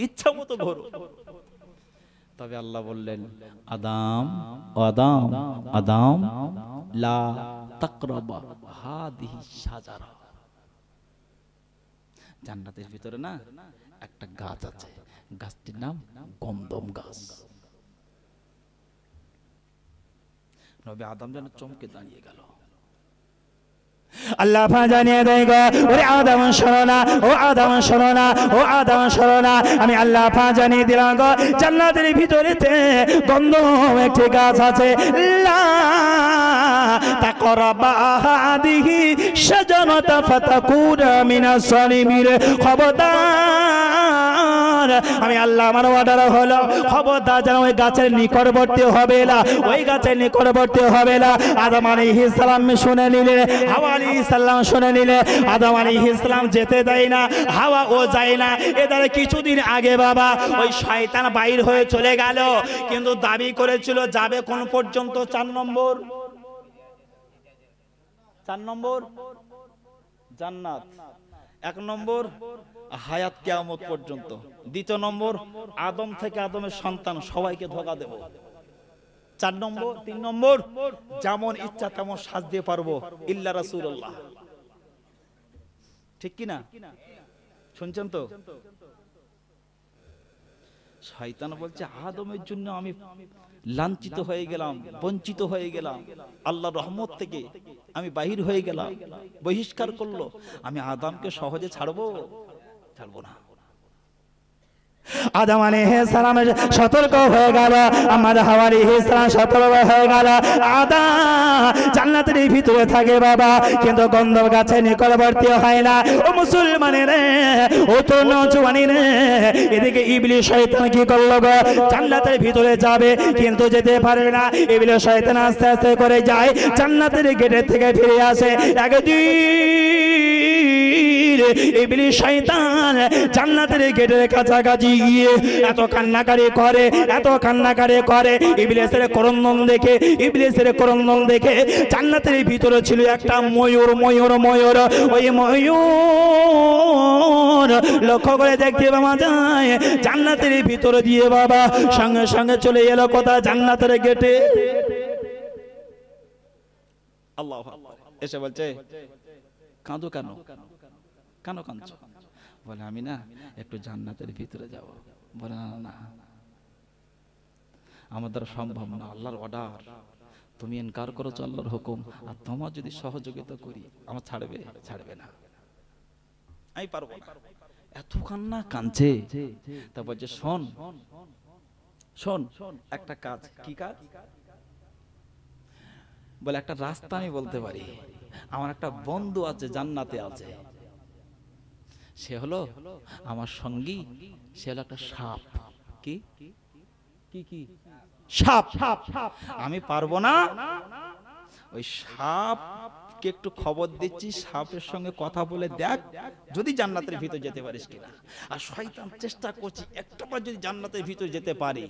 ইচ্ছা মতো ঘোরো। তবে আল্লাহ বললেন, আদম আদম আদম লা তাকরাবা হাদিহি শাজারা। জান্নাতের ভিতরে না একটা গাছ আছে, গাছটির নাম গন্ধম গাছ। নবী আদম যেন চমকে দাঁড়িয়ে গেল। আল্লাহ পাক জানিয়ে দেয় গো, ওরে আদম শোনো না, ও আদম শোনো না, ও আদম শোনো না, আমি আল্লাহ পাক জানিয়ে দিলাম গো, জান্নাতের ভিতরেতে গন্ধম একটি গাছ আছে। লা তাকরাবা হাদিহি শাজারাতা ফাতাকুনা মিনাস সালিমিন। খবরদার, আমি আল্লাহ আমার অর্ডার হলো, খবরদার যেন ওই গাছের নিকটবর্তী হবে না, ওই গাছের নিকটবর্তী হবে না। আদম আলাইহিস সালাম শুনে নিলে, হাওয়া আলাইহিস সালাম শুনে নিলে। আদম আলাইহিস সালাম যেতে দেয় না, হাওয়া ও যায় না। এদের কিছুদিন আগে বাবা ওই শয়তান বাইর হয়ে চলে গেল, কিন্তু দাবি করেছিল যাবে কোন পর্যন্ত? 4 নম্বর, 4 নম্বর জান্নাত, 1 নম্বর হায়াত কিয়ামত পর্যন্ত, 2 নম্বর আদম থেকে আদমের সন্তান সবাইকে ধোঁকা দেব, 4 নম্বর 3 নম্বর যেমন ইচ্ছা তেমন সাজতে পারবো ইল্লা রাসূলুল্লাহ। ঠিক কি না? শুনছেন তো? শয়তান বলছে আদমের জন্য আমি লাঞ্ছিত হয়ে গেলাম, বঞ্চিত হয়ে গেলাম, আল্লাহর রহমত থেকে আমি বাহির হয়ে গেলাম, বহিষ্কার করলো, আমি আদমকে সহজে ছাড়বো? ছাড়বো না। আদম আলাইহিস সালাম সতর্ক হয়ে গেল, আমার হাওয়া আলাইহিস সালাম সতর্ক হয়ে গেল। আদম জান্নাতের ভিতরে থাকে বাবা, কিন্তু গন্ধব গাছে নিকটবর্তী হয় না। ও মুসলমানের, ও তো নওজওয়ানের, এদিকে ইবলিস শয়তান কি করলো গো? জান্নাতের ভিতরে যাবে কিন্তু যেতে পারবে না। ইবলিস শয়তান আস্তে আস্তে করে যায়, জান্নাতের গেটের থেকে ফিরে আসে। একদিন ইবলিস শয়তান জান্নাতের গেটের কাছাকাছি গিয়ে এত কান্নাকারি করে, এত কান্নাকারি করে। ইবলিসের করন্দন দেখে, ইবলিসের করন্দন দেখে জান্নাতের ভিতরে ছিল একটা ময়ূর, ময়ূর, ময়ূর। ওই ময়ূর লক্ষ্য করে দেখতে পাওয়া যায় জান্নাতের ভিতরে দিয়ে বাবা সঙ্গে সঙ্গে চলে এলো কথা জান্নাতের গেটে। আল্লাহ এসে বলছে, কাঁদো কেন, কেন কাঁদছো? বলে আমি না একটু জান্নাতের ভিতরে যাব। বলে না না, আমাদের সম্ভব না, আল্লাহর অর্ডার, তুমি ইনকার করেছো আল্লাহর হুকুম, আর তোমার যদি সহযোগিতা করি আমার ছাড়বে? ছাড়বে না, আমি পারবো না। এত কান্না কাঁদছে। তারপর যে শোন শোন একটা কাজ। কি কাজ? বলে একটা রাস্তা আমি বলতে পারি। আমার একটা বন্ধু আছে জান্নাতে আছে, সে হলো আমার সঙ্গী, সে হলো একটা সাপ। কি কি কি? সাপ। আমি পারবো না, ওই সাপকে একটু খবর দিচ্ছি, সাপের সঙ্গে কথা বলে দেখ যদি জান্নাতের ভিতর যেতে পারিস কিনা। আর শয়তান চেষ্টা করছি একটাবার যদি জান্নাতের ভিতর যেতে পারি।